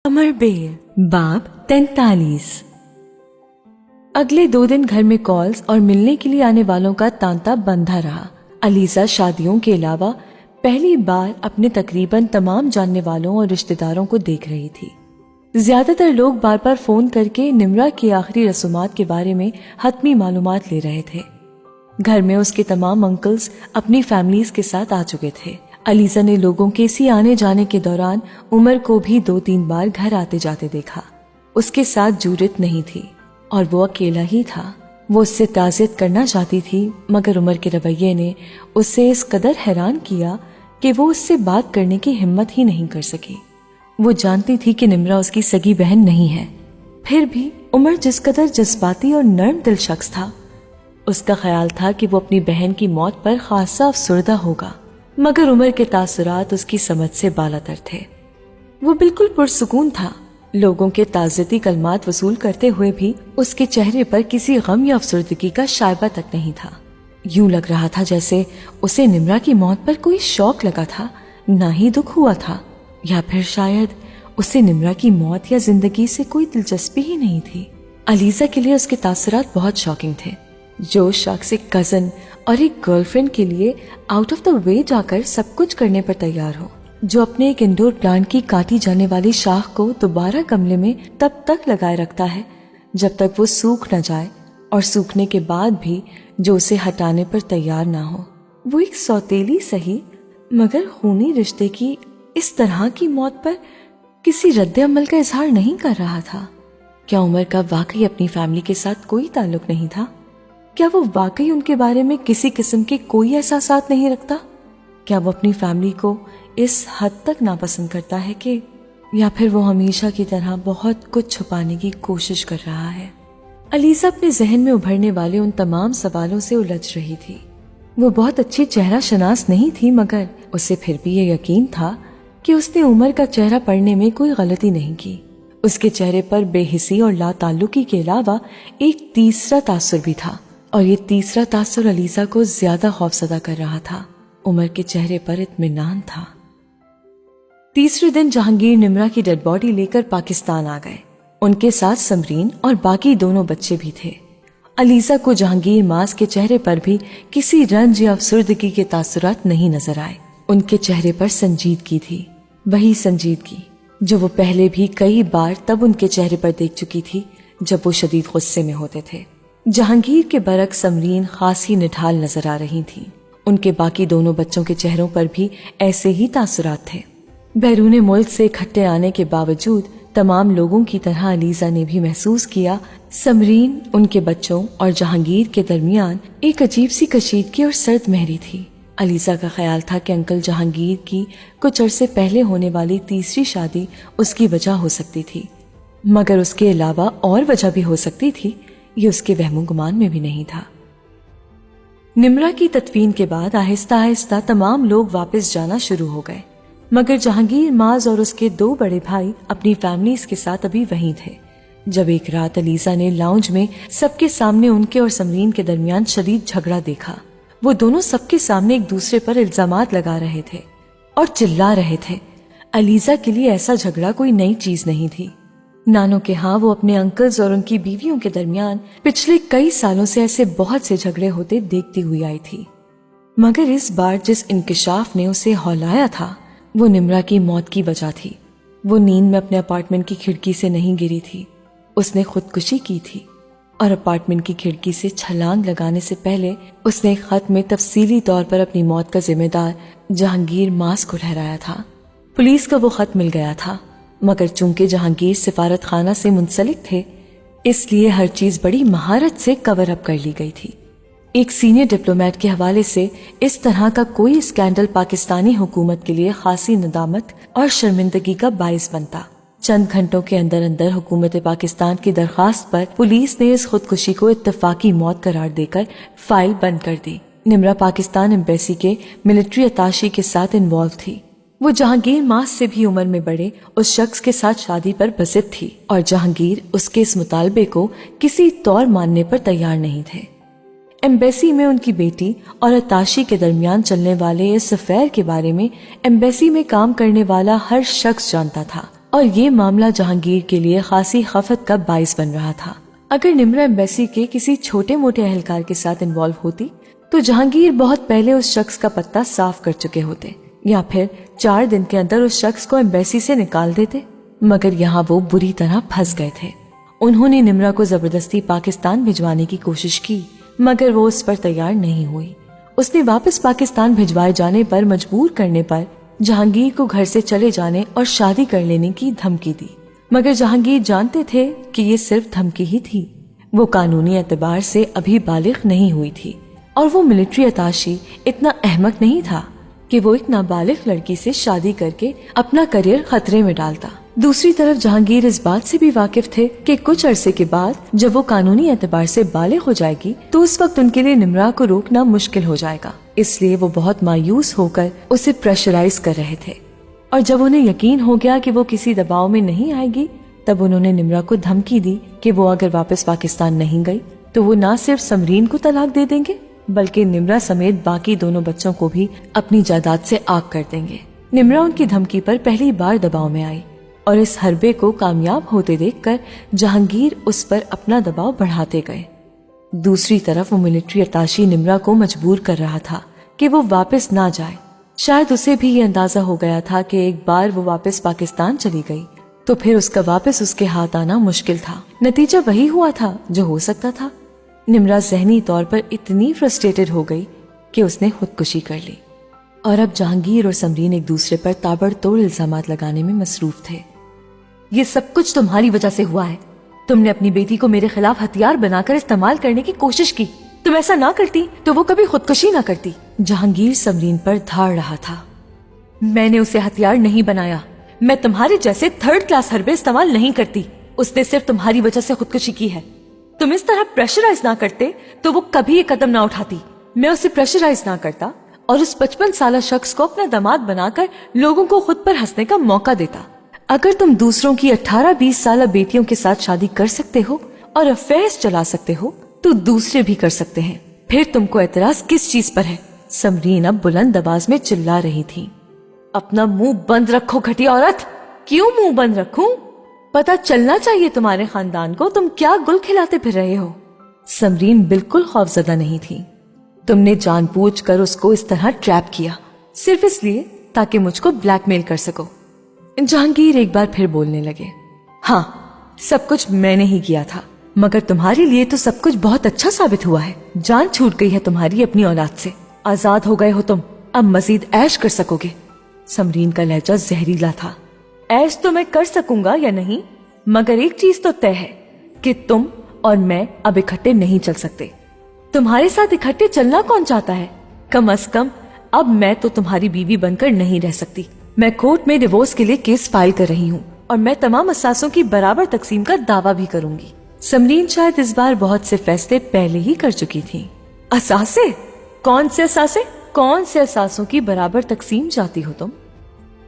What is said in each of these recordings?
अमर बेर बाब 43। अगले 2 दिन घर में कॉल्स और मिलने के लिए आने वालों का तांता बंधा रहा। अलीजा शादियों के अलावा पहली बार अपने तकरीबन तमाम जानने वालों और रिश्तेदारों को देख रही थी। ज्यादातर लोग बार बार फोन करके निम्रा की आखिरी रसूमात के बारे में हतमी मालूमात ले रहे थे। घर में उसके तमाम अंकल्स अपनी फैमिलीज के साथ आ चुके थे। अलीजा ने लोगों के इसी आने जाने के दौरान उमर को भी 2-3 बार घर आते जाते देखा। उसके साथ जूरत नहीं थी और वो अकेला ही था। वो उससे ताज़ियत करना चाहती थी, मगर उमर के रवैये ने उससे इस कदर हैरान किया कि वो उससे बात करने की हिम्मत ही नहीं कर सकी। वो जानती थी कि निम्रा उसकी सगी बहन नहीं है, फिर भी उमर जिस कदर जज्बाती और नर्म दिल शख्स था, उसका ख्याल था कि वो अपनी बहन की मौत पर खासा अफसुर्दा होगा। मगर उमर के तासुरात उसकी समझ से बालातर थे। वो बिल्कुल पुरसुकून था। लोगों के ताज़ियती कलमात वसूल करते हुए भी उसके चेहरे पर किसी गम या अफसुर्दगी का शायबा तक नहीं था। यूं लग रहा था जैसे उसे निम्रा की मौत पर कोई शौक लगा था, ना ही दुख हुआ था, या फिर शायद उसे निम्रा की मौत या जिंदगी से कोई दिलचस्पी ही नहीं थी। अलीजा के लिए उसके तासुरात बहुत शॉकिंग थे। जो शख्स एक कजन और एक गर्लफ्रेंड के लिए आउट ऑफ द वे जाकर सब कुछ करने पर तैयार हो, जो अपने एक इंडोर प्लांट की काटी जाने वाली शाख को दोबारा गमले में तब तक लगाए रखता है जब तक वो सूख न जाए, और सूखने के बाद भी जो उसे हटाने पर तैयार ना हो। वो एक सौतेली सही मगर खूनी रिश्ते की इस तरह की मौत पर किसी रद्द अमल का इजहार नहीं कर रहा था। क्या उमर का वाकई अपनी फैमिली के साथ कोई ताल्लुक नहीं था? क्या वो वाकई उनके बारे में किसी किस्म के कोई एहसासात नहीं रखता? क्या वो अपनी फैमिली को इस हद तक नापसंद करता है कि, या फिर वो हमेशा की तरह बहुत कुछ छुपाने की कोशिश कर रहा है? अलीजा अपने जहन में उभरने वाले उन तमाम सवालों से उलझ रही थी। वो बहुत अच्छी चेहरा शनास नहीं थी, मगर उसे फिर भी ये यकीन था कि उसने उमर का चेहरा पढ़ने में कोई गलती नहीं की। उसके चेहरे पर बेहिसी और लाताल्लुकी के अलावा एक तीसरा तासुर भी था, और ये तीसरा तासुर अलीजा को ज्यादा खौफजदा कर रहा था। उमर के चेहरे पर इत्मीनान था। तीसरे दिन जहांगीर निम्रा की डेड बॉडी लेकर पाकिस्तान आ गए। उनके साथ समरीन और बाकी दोनों बच्चे भी थे। अलीजा को जहांगीर मास के चेहरे पर भी किसी रंज या अफसुर्दगी के तासुरात नहीं नजर आए। उनके चेहरे पर संजीदगी थी, वही संजीदगी जो वो पहले भी कई बार तब उनके चेहरे पर देख चुकी थी जब वो शदीद गुस्से में होते थे। जहांगीर के बरक समरीन खासी निढाल नजर आ रही थी। उनके बाकी दोनों बच्चों के चेहरों पर भी ऐसे ही तासुरात थे। बैरून मुल्क से इकट्ठे आने के बावजूद तमाम लोगों की तरह अलीजा ने भी महसूस किया समरीन, उनके बच्चों और जहांगीर के दरमियान एक अजीब सी कशीदगी और सर्द महरी थी। अलीजा का ख्याल था कि अंकल जहांगीर की कुछ अरसे पहले होने वाली तीसरी शादी उसकी वजह हो सकती थी, मगर उसके अलावा और वजह भी हो सकती थी, ये उसके वहमो गुमान में भी नहीं था। निम्रा की तदफीन के बाद आहिस्ता आहिस्ता तमाम लोग वापस जाना शुरू हो गए, मगर जहांगीर माज और उसके 2 बड़े भाई अपनी फैमिलीज के साथ अभी वहीं थे। जब एक रात अलीजा ने लाउंज में सबके सामने उनके और समरीन के दरमियान शदीद झगड़ा देखा। वो दोनों सबके सामने एक दूसरे पर इल्जामात लगा रहे थे और चिल्ला रहे थे। अलीजा के लिए ऐसा झगड़ा कोई नई चीज नहीं थी। नानो के यहाँ वो अपने अंकल्स और उनकी बीवियों के दरमियान पिछले कई सालों से ऐसे बहुत से झगड़े होते देखती हुई आई थी, मगर इस बार जिस इंकिशाफ ने उसे हौलाया था वो निम्रा की मौत की वजह थी। वो नींद में अपने अपार्टमेंट की खिड़की से नहीं गिरी थी, उसने खुदकुशी की थी, और अपार्टमेंट की खिड़की से छलांग लगाने से पहले उसने एक खत में तफसीली तौर पर अपनी मौत का जिम्मेदार जहांगीर मास को ठहराया था। पुलिस का वो खत मिल गया था, मगर चूंकि जहांगीर सिफारत खाना से मुंसलिक थे, इसलिए हर चीज बड़ी महारत से कवर अप कर ली गई थी। एक सीनियर डिप्लोमेट के हवाले से इस तरह का कोई स्कैंडल पाकिस्तानी हुकूमत के लिए खासी नदामत और शर्मिंदगी का बाइस बनता। चंद घंटों के अंदर अंदर हुकूमत पाकिस्तान की दरखास्त पर पुलिस ने इस खुदकुशी को इत्तफाकी मौत करार देकर फाइल बंद कर दी। निम्रा पाकिस्तान एम्बेसी के मिलिट्री अताशी के साथ इन्वॉल्व थी। वो जहांगीर मास से भी उम्र में बड़े उस शख्स के साथ शादी पर बसित थी, और जहांगीर उसके इस मुतालबे को किसी तौर मानने पर तैयार नहीं थे। एम्बेसी में उनकी बेटी और अताशी के दरमियान चलने वाले इस अफेयर के बारे में एम्बेसी में काम करने वाला हर शख्स जानता था। اور یہ معاملہ جہانگیر کے لیے خاصی خفت کا باعث بن رہا تھا۔ اگر نمرا ایمبیسی کے کسی چھوٹے موٹے اہلکار کے ساتھ انوالو ہوتی تو جہانگیر بہت پہلے اس شخص کا پتہ صاف کر چکے ہوتے، یا پھر 4 دن کے اندر اس شخص کو ایمبیسی سے نکال دیتے، مگر یہاں وہ بری طرح پھنس گئے تھے۔ انہوں نے نمرا کو زبردستی پاکستان بھجوانے کی کوشش کی، مگر وہ اس پر تیار نہیں ہوئی۔ اس نے واپس پاکستان بھجوائے جانے پر مجبور کرنے پر جہانگیر کو گھر سے چلے جانے اور شادی کر لینے کی دھمکی دی، مگر جہانگیر جانتے تھے کہ یہ صرف دھمکی ہی تھی۔ وہ قانونی اعتبار سے ابھی بالغ نہیں ہوئی تھی، اور وہ ملٹری اتاشی اتنا احمق نہیں تھا کہ وہ ایک نابالغ لڑکی سے شادی کر کے اپنا کریئر خطرے میں ڈالتا۔ دوسری طرف جہانگیر اس بات سے بھی واقف تھے کہ کچھ عرصے کے بعد جب وہ قانونی اعتبار سے بالغ ہو جائے گی تو اس وقت ان کے لیے نمرا کو روکنا مشکل ہو جائے گا، اس لیے وہ بہت مایوس ہو کر اسے پریشرائز کر رہے تھے۔ اور جب انہیں یقین ہو گیا کہ وہ کسی دباؤ میں نہیں آئے گی، تب انہوں نے نمرا کو دھمکی دی کہ وہ اگر واپس پاکستان نہیں گئی تو وہ نہ صرف سمرین کو طلاق دے دیں گے بلکہ نمرا سمیت باقی دونوں بچوں کو بھی اپنی جائیداد سے آگ کر دیں گے۔ نمرا ان کی دھمکی پر پہلی بار دباؤ میں آئی، اور اس حربے کو کامیاب ہوتے دیکھ کر جہانگیر اس پر اپنا دباؤ بڑھاتے گئے۔ دوسری طرف وہ ملٹری اتاشی نمرا کو مجبور کر رہا تھا کہ وہ واپس نہ جائے۔ شاید اسے بھی یہ اندازہ ہو گیا تھا کہ ایک بار وہ واپس پاکستان چلی گئی تو پھر اس کا واپس اس کے ہاتھ آنا مشکل تھا۔ نتیجہ وہی ہوا تھا جو ہو سکتا تھا۔ نمرا ذہنی طور پر اتنی فرسٹریٹڈ ہو گئی کہ اس نے خودکشی کر لی، اور اب جہانگیر اور سمرین ایک دوسرے پر تابڑ توڑ الزامات لگانے میں مصروف تھے۔ یہ سب کچھ تمہاری وجہ سے ہوا ہے۔ تم نے اپنی بیٹی کو میرے خلاف ہتھیار بنا کر استعمال کرنے کی کوشش کی۔ تم ایسا نہ کرتی تو وہ کبھی خودکشی نہ کرتی۔ جہانگیر سمرین پر دھاڑ رہا تھا۔ میں نے اسے ہتھیار نہیں بنایا۔ میں تمہارے جیسے 3rd کلاس حربے استعمال نہیں کرتی۔ اس نے صرف تمہاری وجہ سے خودکشی کی ہے۔ تم اس طرح پریشرائز نہ کرتے تو وہ کبھی یہ قدم نہ اٹھاتی۔ میں اسے پریشرائز نہ کرتا اور اس 55 سالہ شخص کو اپنا داماد بنا کر لوگوں کو خود پر ہنسنے کا موقع دیتا۔ اگر تم دوسروں کی 18-20 سالہ بیٹیوں کے ساتھ شادی کر سکتے ہو اور افیئرز چلا سکتے ہو تو دوسرے بھی کر سکتے ہیں۔ پھر تم کو اعتراض کس چیز پر ہے؟ سمرین اب بلند آواز میں چلا رہی تھی۔ اپنا منہ بند رکھو گھٹیا عورت۔ کیوں منہ بند رکھوں؟ پتا چلنا چاہیے تمہارے خاندان کو تم کیا گل کھلاتے پھر رہے ہو۔ سمرین بالکل خوفزدہ نہیں تھی۔ تم نے جان بوجھ کر اس کو اس طرح ٹریپ کیا صرف اس لیے تاکہ مجھ کو بلیک میل کر سکو۔ جہانگیر ایک بار پھر بولنے لگے۔ ہاں، سب کچھ میں نے ہی کیا تھا، مگر تمہارے لیے تو سب کچھ بہت اچھا ثابت ہوا ہے۔ جان چھوٹ گئی ہے تمہاری اپنی اولاد سے، آزاد ہو گئے ہو تم، اب مزید عیش کر سکو گے۔ سمرین کا لہجہ زہریلا تھا۔ عیش تو میں کر سکوں گا یا نہیں، مگر ایک چیز تو طے ہے کہ تم اور میں اب اکٹھے نہیں چل سکتے۔ تمہارے ساتھ اکٹھے چلنا کون چاہتا ہے؟ کم از کم اب میں تو تمہاری بیوی بن کر نہیں رہ سکتی۔ میں کورٹ میں ڈیورس کے لیے کیس فائل کر رہی ہوں اور میں تمام اثاثوں کی برابر تقسیم کا دعویٰ بھی کروں گی۔ سمرین شاید اس بار بہت سے فیصلے پہلے ہی کر چکی تھی۔ اثاثے؟ کون سے اثاثے؟ کون سے اثاثوں کی برابر تقسیم چاہتی ہو تم؟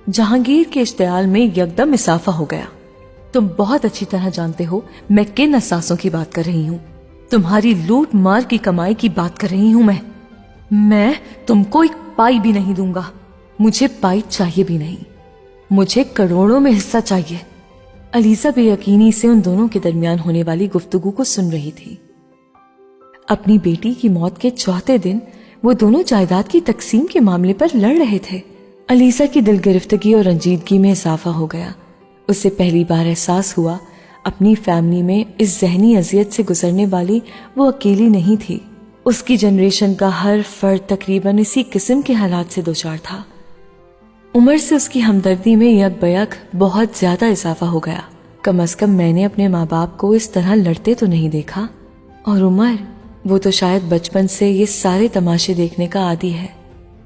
جہانگیر کے اشتعال میں یکدم اضافہ ہو گیا۔ تم بہت اچھی طرح جانتے ہو میں کن اثاثوں کی بات کر رہی ہوں۔ تمہاری لوٹ مار کی کمائی کی بات کر رہی ہوں میں تم کو ایک پائی بھی نہیں دوں گا۔ مجھے پائی چاہیے بھی نہیں، مجھے کروڑوں میں حصہ چاہیے۔ علیزہ بے یقینی سے ان دونوں کے درمیان ہونے والی گفتگو کو سن رہی تھی۔ اپنی بیٹی کی موت کے چوتھے دن وہ دونوں جائیداد کی تقسیم کے معاملے پر لڑ رہے تھے۔ علیزہ کی دل گرفتگی اور رنجیدگی میں اضافہ ہو گیا۔ اسے پہلی بار احساس ہوا اپنی فیملی میں اس ذہنی اذیت سے گزرنے والی وہ اکیلی نہیں تھی۔ اس کی جنریشن کا ہر فرد تقریباً اسی قسم کے حالات سے دوچار تھا۔ عمر سے اس کی ہمدردی میں یک بیک بہت زیادہ اضافہ ہو گیا۔ کم از کم میں نے اپنے ماں باپ کو اس طرح لڑتے تو نہیں دیکھا، اور عمر، وہ تو شاید بچپن سے یہ سارے تماشے دیکھنے کا عادی ہے۔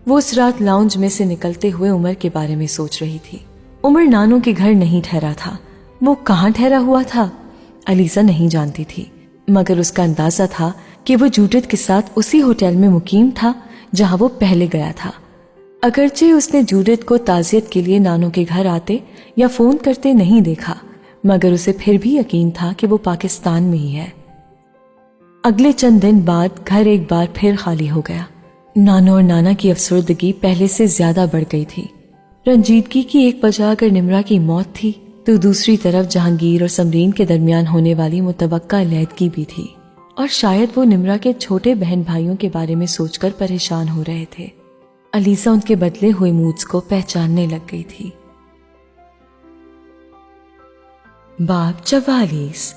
وہ اس رات لاؤنج میں سے نکلتے ہوئے عمر کے بارے میں سوچ رہی تھی۔ عمر نانو کے گھر نہیں ٹھہرا تھا۔ وہ کہاں ٹھہرا ہوا تھا علیزہ نہیں جانتی تھی، مگر اس کا اندازہ تھا کہ وہ جوڈت کے ساتھ اسی ہوٹل میں مقیم تھا جہاں وہ پہلے گیا تھا۔ اگرچہ اس نے جوڈت کو تعزیت کے لیے نانو کے گھر آتے یا فون کرتے نہیں دیکھا، مگر اسے پھر بھی یقین تھا کہ وہ پاکستان میں ہی ہے۔ اگلے چند دن بعد گھر ایک بار پھر خالی ہو گیا۔ نانو اور نانا کی افسردگی پہلے سے زیادہ بڑھ گئی تھی۔ رنجیدگی کی ایک وجہ اگر نمرا کی موت تھی تو दूसरी तरफ जहांगीर और समरीन के दरमियान होने वाली मुतवक्का अलहदगी भी थी, और शायद वो निम्रा के छोटे बहन भाइयों के बारे में सोचकर परेशान हो रहे थे। अलीसा उनके बदले हुए मूड्स को पहचानने लग गई थी। बाब 44।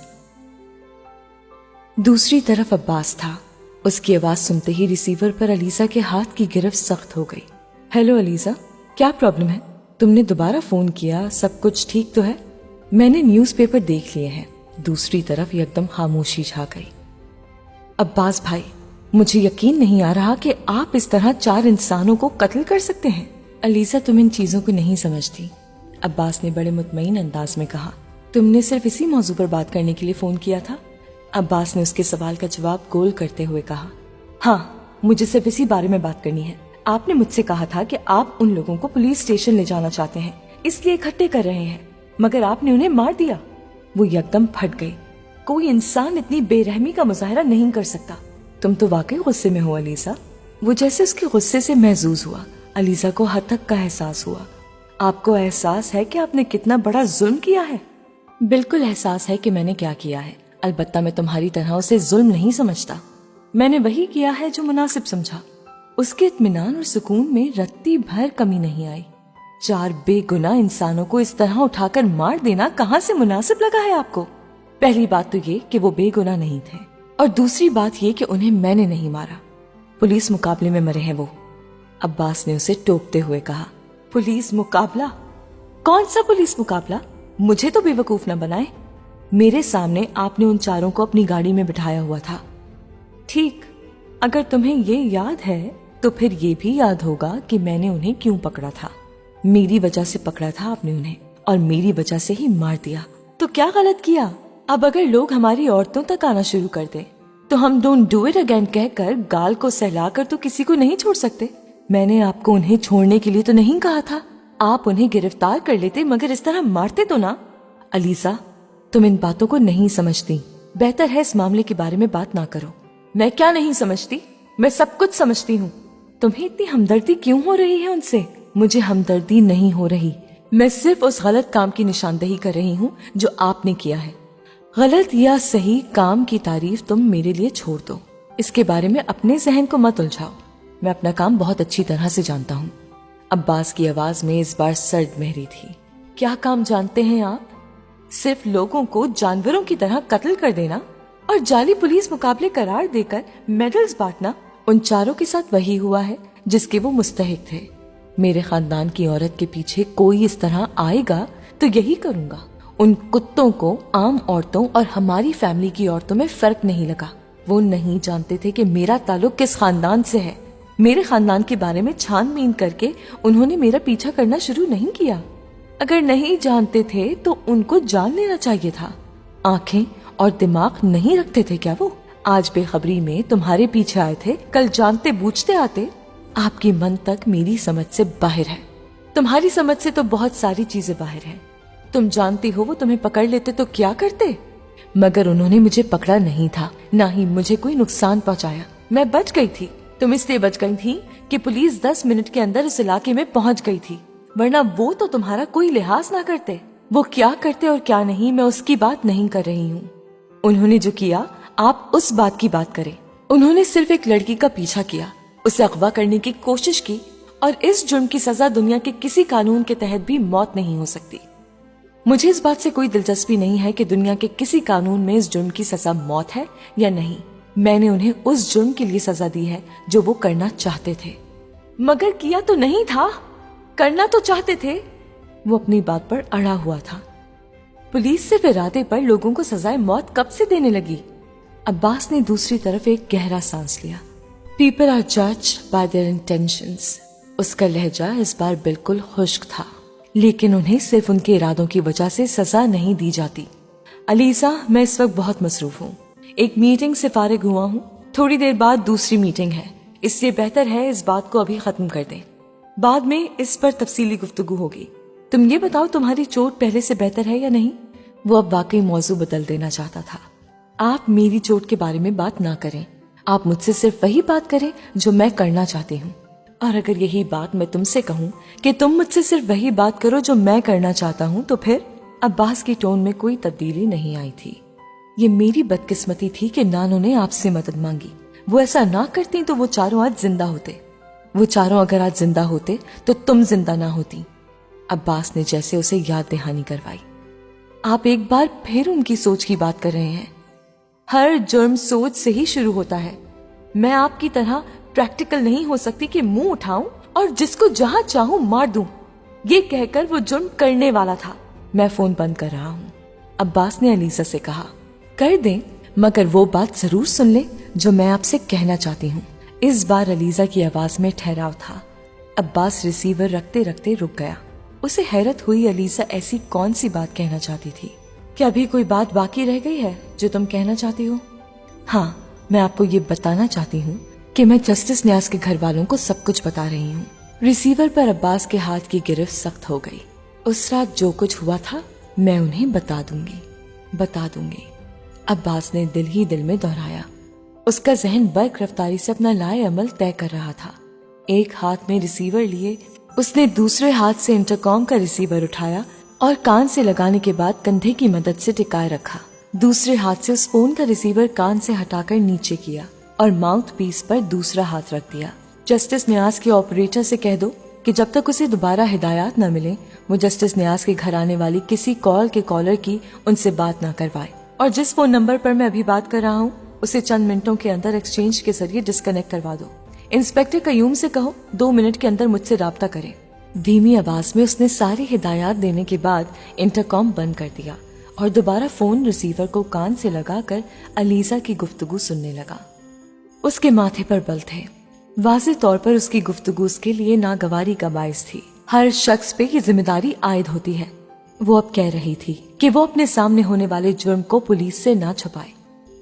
दूसरी तरफ अब्बास था। उसकी आवाज सुनते ही रिसीवर पर अलीसा के हाथ की गिरफ्त सख्त हो गई। हेलो अलीसा, क्या प्रॉब्लम है? तुमने दोबारा फोन किया, सब कुछ ठीक तो है? मैंने न्यूज़पेपर देख लिए हैं। दूसरी तरफ एकदम खामोशी छा गई। अब्बास भाई, मुझे यकीन नहीं आ रहा कि आप इस तरह 4 इंसानों को कत्ल कर सकते हैं। अलीसा, तुम इन चीजों को नहीं समझती, अब्बास ने बड़े मुतमईन अंदाज में कहा। तुमने सिर्फ इसी मौजू पर बात करने के लिए फोन किया था? अब्बास ने उसके सवाल का जवाब गोल करते हुए कहा। हाँ, मुझे सिर्फ इसी बारे में बात करनी है। आपने मुझसे कहा था कि आप उन लोगों को पुलिस स्टेशन ले जाना चाहते हैं, इसलिए इकट्ठे कर रहे हैं, मगर आपने उन्हें मार दिया। वो एकदम फट गई। कोई इंसान इतनी बेरहमी का मुजाहरा नहीं कर सकता। तुम तो वाकई गुस्से में हो अलीसा। वो जैसे उसके गुस्से से महजूज हुआ। अलीसा को हद तक का एहसास हुआ। आपको एहसास है कि आपने कितना बड़ा जुल्म किया है? बिल्कुल एहसास है कि मैंने क्या किया है, अलबत्ता मैं तुम्हारी तरह उसे जुल्म नहीं समझता। मैंने वही किया है जो मुनासिब समझा। उसके इत्मीनान और सुकून में रत्ती भर कमी नहीं आई। 4 बेगुनाह इंसानों को इस तरह उठाकर मार देना कहाँ से मुनासिब लगा है आपको? पहली बात तो ये कि वो बेगुनाह नहीं थे, और दूसरी बात ये कि उन्हें मैंने नहीं मारा। पुलिस मुकाबले में मरे हैं वो, अब्बास ने उसे टोकते हुए कहा। पुलिस मुकाबला? कौन सा पुलिस मुकाबला? मुझे तो बेवकूफ न बनाए। मेरे सामने आपने उन 4 को अपनी गाड़ी में बिठाया हुआ था। ठीक, अगर तुम्हें ये याद है तो फिर ये भी याद होगा कि मैंने उन्हें क्यों पकड़ा था। मेरी वजह से पकड़ा था आपने उन्हें, और मेरी वजह से ही मार दिया। तो क्या गलत किया? अब अगर लोग हमारी औरतों तक आना शुरू कर दें तो हम डोंट डू इट अगेन कहकर गाल को सहलाकर तो किसी को नहीं छोड़ सकते। मैंने आपको उन्हें छोड़ने के लिए तो नहीं कहा था। आप उन्हें गिरफ्तार कर लेते, मगर इस तरह मारते तो ना। अलीसा, तुम इन बातों को नहीं समझती। बेहतर है इस मामले के बारे में बात ना करो। मैं क्या नहीं समझती? मैं सब कुछ समझती हूँ। तुम्हें इतनी हमदर्दी क्यों हो रही है उनसे? मुझे हमदर्दी नहीं हो रही। मैं सिर्फ उस गलत काम की निशानदेही कर रही हूँ जो आपने किया है। गलत या सही काम की तारीफ तुम मेरे लिए छोड़ दो। इसके बारे में अपने जहन को मत उलझाओ। मैं अपना काम बहुत अच्छी तरह से जानता हूँ। अब्बास की आवाज में इस बार सर्द महरी थी। क्या काम जानते हैं आप? सिर्फ लोगों को जानवरों की तरह कत्ल कर देना और जाली पुलिस मुकाबले करार देकर मेडल्स बांटना। उन 4 के साथ वही हुआ है जिसके वो मुस्तहिक थे। मेरे खानदान की औरत के पीछे कोई इस तरह आएगा तो यही करूंगा। उन कुत्तों को आम औरतों और हमारी फैमिली की औरतों में फर्क नहीं लगा। वो नहीं जानते थे कि मेरा ताल्लुक किस खानदान से है। मेरे खानदान के बारे में छानबीन करके उन्होंने मेरा पीछा करना शुरू नहीं किया। अगर नहीं जानते थे तो उनको जान लेना चाहिए था। आंखें और दिमाग नहीं रखते थे क्या वो? आज बेखबरी में तुम्हारे पीछे आए थे, कल जानते बूझते आते। आपकी मन तक मेरी समझ से बाहर है। तुम्हारी समझ से तो बहुत सारी चीजें बाहर है। तुम जानती हो वो तुम्हें पकड़ लेते तो क्या करते? मगर उन्होंने मुझे पकड़ा नहीं था, ना ही मुझे कोई नुकसान पहुंचाया। मैं बच गई थी। तुम इसलिए बच गई थी कि पुलिस 10 मिनट के अंदर उस इलाके में पहुंच गई थी, वरना वो तो तुम्हारा कोई लिहाज ना करते। वो क्या करते और क्या नहीं, मैं उसकी बात नहीं कर रही हूँ। उन्होंने जो किया, आप उस बात की बात करें। उन्होंने सिर्फ एक लड़की का पीछा किया, उसे अगवा करने की कोशिश की, और इस जुर्म की सजा दुनिया के किसी कानून के तहत भी मौत नहीं हो सकती। मुझे इस बात से कोई दिलचस्पी नहीं है कि दुनिया के किसी कानून में इस जुर्म की सजा मौत है या नहीं। मैंने उन्हें उस जुर्म के लिए सजा दी है जो वो करना चाहते थे। मगर किया तो नहीं था, करना तो चाहते थे। वो अपनी बात पर अड़ा हुआ था। पुलिस सिर्फ इरादे पर लोगों को सजाए मौत कब से देने लगी? अब्बास ने दूसरी तरफ एक गहरा सांस लिया। People are judged by their intentions. उसका लहजा इस बार बिल्कुल खुश्क था, लेकिन उन्हें सिर्फ उनके इरादों की वजह से सजा नहीं दी जाती। अलीसा, मैं इस वक्त बहुत मसरूफ हूँ। एक मीटिंग से फारिग हुआ हूँ। थोड़ी देर बाद दूसरी मीटिंग है, इसलिए बेहतर है इस बात को अभी खत्म कर दें। बाद में इस पर तफसीली गुफ्तगू होगी। तुम ये बताओ, तुम्हारी चोट पहले से बेहतर है या नहीं? वो अब वाकई मौजू बदल देना चाहता था। आप मेरी चोट के बारे में बात ना करें। आप मुझसे सिर्फ वही बात करें जो मैं करना चाहती हूँ। और अगर यही बात मैं तुमसे कहूँ कि तुम मुझसे सिर्फ वही बात करो जो मैं करना चाहता हूँ, तो फिर अब्बास की टोन में कोई तब्दीली नहीं आई थी। ये मेरी बदकिस्मती थी कि नानो ने आपसे मदद मांगी। वो ऐसा ना करती तो वो चारों आज जिंदा होते। वो चारों अगर आज जिंदा होते तो तुम जिंदा ना होती। अब्बास ने जैसे उसे याद दहानी करवाई। आप एक बार फिर उनकी सोच की बात कर रहे हैं। हर जुर्म सोच से ही शुरू होता है। मैं आपकी तरह प्रैक्टिकल नहीं हो सकती कि मुंह उठाऊं और जिसको जहां चाहूं मार दूं। ये कहकर वो जुर्म करने वाला था। मैं फोन बंद कर रहा हूं, अब्बास ने अलीसा से कहा। कर दें, मगर वो बात जरूर सुन ले जो मैं आपसे कहना चाहती हूँ। इस बार अलीसा की आवाज में ठहराव था। अब्बास रिसीवर रखते रखते रुक गया। उसे हैरत हुई अलीसा ऐसी कौन सी बात कहना चाहती थी। क्या अभी कोई बात बाकी रह गई है जो तुम कहना चाहती हो? हाँ, मैं आपको ये बताना चाहती हूँ कि मैं जस्टिस न्यास के घर वालों को सब कुछ बता रही हूँ। रिसीवर पर अब्बास के हाथ की गिरफ्त सख्त हो गई। उस रात जो कुछ हुआ था मैं उन्हें बता दूंगी। अब्बास ने दिल ही दिल में दोहराया। उसका जहन बर्क रफ्तारी से अपना लाए अमल तय कर रहा था। एक हाथ में रिसीवर लिए उसने दूसरे हाथ से इंटरकॉम का रिसीवर उठाया और कान से लगाने के बाद कंधे की मदद से टिकाए रखा। दूसरे हाथ से उस फोन का रिसीवर कान से हटाकर नीचे किया और माउथ पीस पर दूसरा हाथ रख दिया। जस्टिस न्यास के ऑपरेटर से कह दो कि जब तक उसे दोबारा हिदायत न मिले वो जस्टिस न्यास के घर आने वाली किसी कॉल के कॉलर की उनसे बात न करवाए, और जिस फोन नंबर पर मैं अभी बात कर रहा हूँ उसे चंद मिनटों के अंदर एक्सचेंज के जरिए डिस्कनेक्ट करवा दो। इंस्पेक्टर कयूम से कहो 2 मिनट के अंदर मुझसे राब्ता करे। धीमी आवाज में उसने सारी हिदायत देने के बाद इंटरकॉम बंद कर दिया और दोबारा फोन रिसीवर को कान से लगाकर अलीसा की गुफ्तगू सुनने लगा। उसके माथे पर बल थे। वाज़ेह तौर पर उसकी गुफ्तगू उसके लिए नागवारी का बायस थी। हर शख्स पे ये जिम्मेदारी आयद होती है। वो अब कह रही थी कि वो अपने सामने होने वाले जुर्म को पुलिस से ना छुपाए,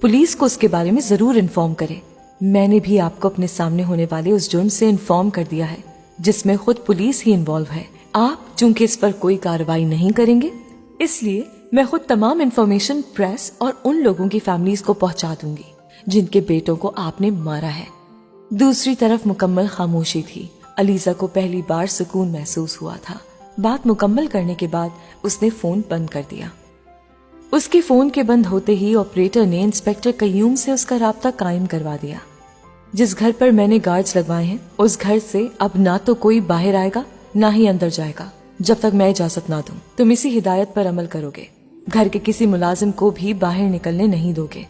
पुलिस को उसके बारे में जरूर इन्फॉर्म करे। मैंने भी आपको अपने सामने होने वाले उस जुर्म से इन्फॉर्म कर दिया है जिसमें खुद पुलिस ही इन्वॉल्व है। आप चूंकि इस पर कोई कार्रवाई नहीं करेंगे, इसलिए मैं खुद तमाम इन्फॉर्मेशन प्रेस और उन लोगों की फैमिलीज को पहुंचा दूंगी जिनके बेटों को आपने मारा है। दूसरी तरफ मुकम्मल खामोशी थी। अलीसा को पहली बार सुकून महसूस हुआ था। बात मुकम्मल करने के बाद उसने फोन बंद कर दिया। उसके फोन के बंद होते ही ऑपरेटर ने इंस्पेक्टर कयूम से उसका राब्ता कायम करवा दिया। जिस घर पर मैंने गार्ड्स लगवाए हैं उस घर से अब ना तो कोई बाहर आएगा ना ही अंदर जाएगा जब तक मैं इजाजत ना दूं। तुम इसी हिदायत पर अमल करोगे। घर के किसी मुलाजिम को भी बाहर निकलने नहीं दोगे।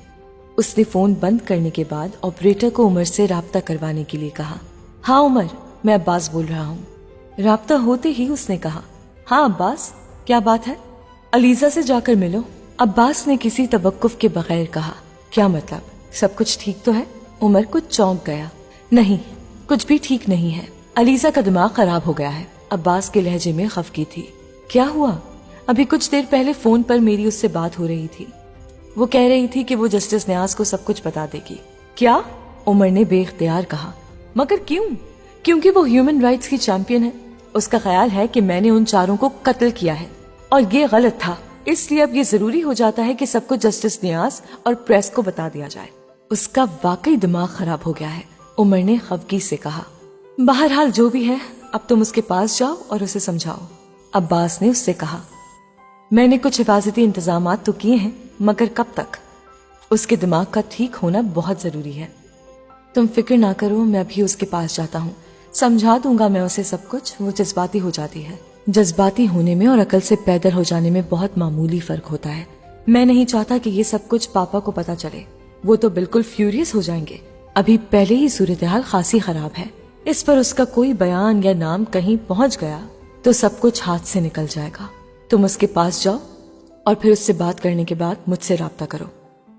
उसने फोन बंद करने के बाद ऑपरेटर को उमर से राब्ता करवाने के लिए कहा। हाँ उमर, मैं अब्बास बोल रहा हूँ। राब्ता होते ही उसने कहा, हाँ अब्बास, क्या बात है? अलीसा से जाकर मिलो। अब्बास ने किसी तवक्कुफ के बगैर कहा। क्या मतलब, सब कुछ ठीक तो है? उमर कुछ चौंक गया। नहीं, कुछ भी ठीक नहीं है। अलीसा का दिमाग खराब हो गया है। अब्बास के लहजे में खफगी थी। क्या हुआ? अभी कुछ देर पहले फोन पर मेरी उससे बात हो रही थी। वो कह रही थी कि वो जस्टिस न्यास को सब कुछ बता देगी। क्या? उमर ने बेख्तियार कहा। मगर क्यों? क्योंकि वो ह्यूमन राइट्स की चैंपियन है। उसका ख्याल है कि मैंने उन चारों को कत्ल किया है और ये गलत था, इसलिए अब ये जरूरी हो जाता है कि सबको जस्टिस न्यास और प्रेस को बता दिया जाए। उसका वाकई दिमाग खराब हो गया है, उमर ने खफगी से कहा। बहरहाल जो भी है, अब तुम उसके पास जाओ और उसे समझाओ। अब्बास ने उससे कहा। मैंने कुछ हिफाजती इंतजामात तो किए हैं, मगर कब तक? उसके दिमाग का ठीक होना बहुत जरूरी है। तुम फिक्र ना करो, मैं अभी उसके पास जाता हूँ, समझा दूंगा मैं उसे सब कुछ। वो जज्बाती हो जाती है। जज्बाती होने में और अकल से पैदल हो जाने में बहुत मामूली फर्क होता है। मैं नहीं चाहता कि ये सब कुछ पापा को पता चले। वो तो बिल्कुल फ्यूरियस हो जाएंगे। अभी पहले ही सूरत हाल खासी खराब है। इस पर उसका कोई बयान या नाम कहीं पहुंच गया तो सब कुछ हाथ से निकल जाएगा। तुम उसके पास जाओ और फिर उससे बात करने के बाद मुझसे राब्ता करो।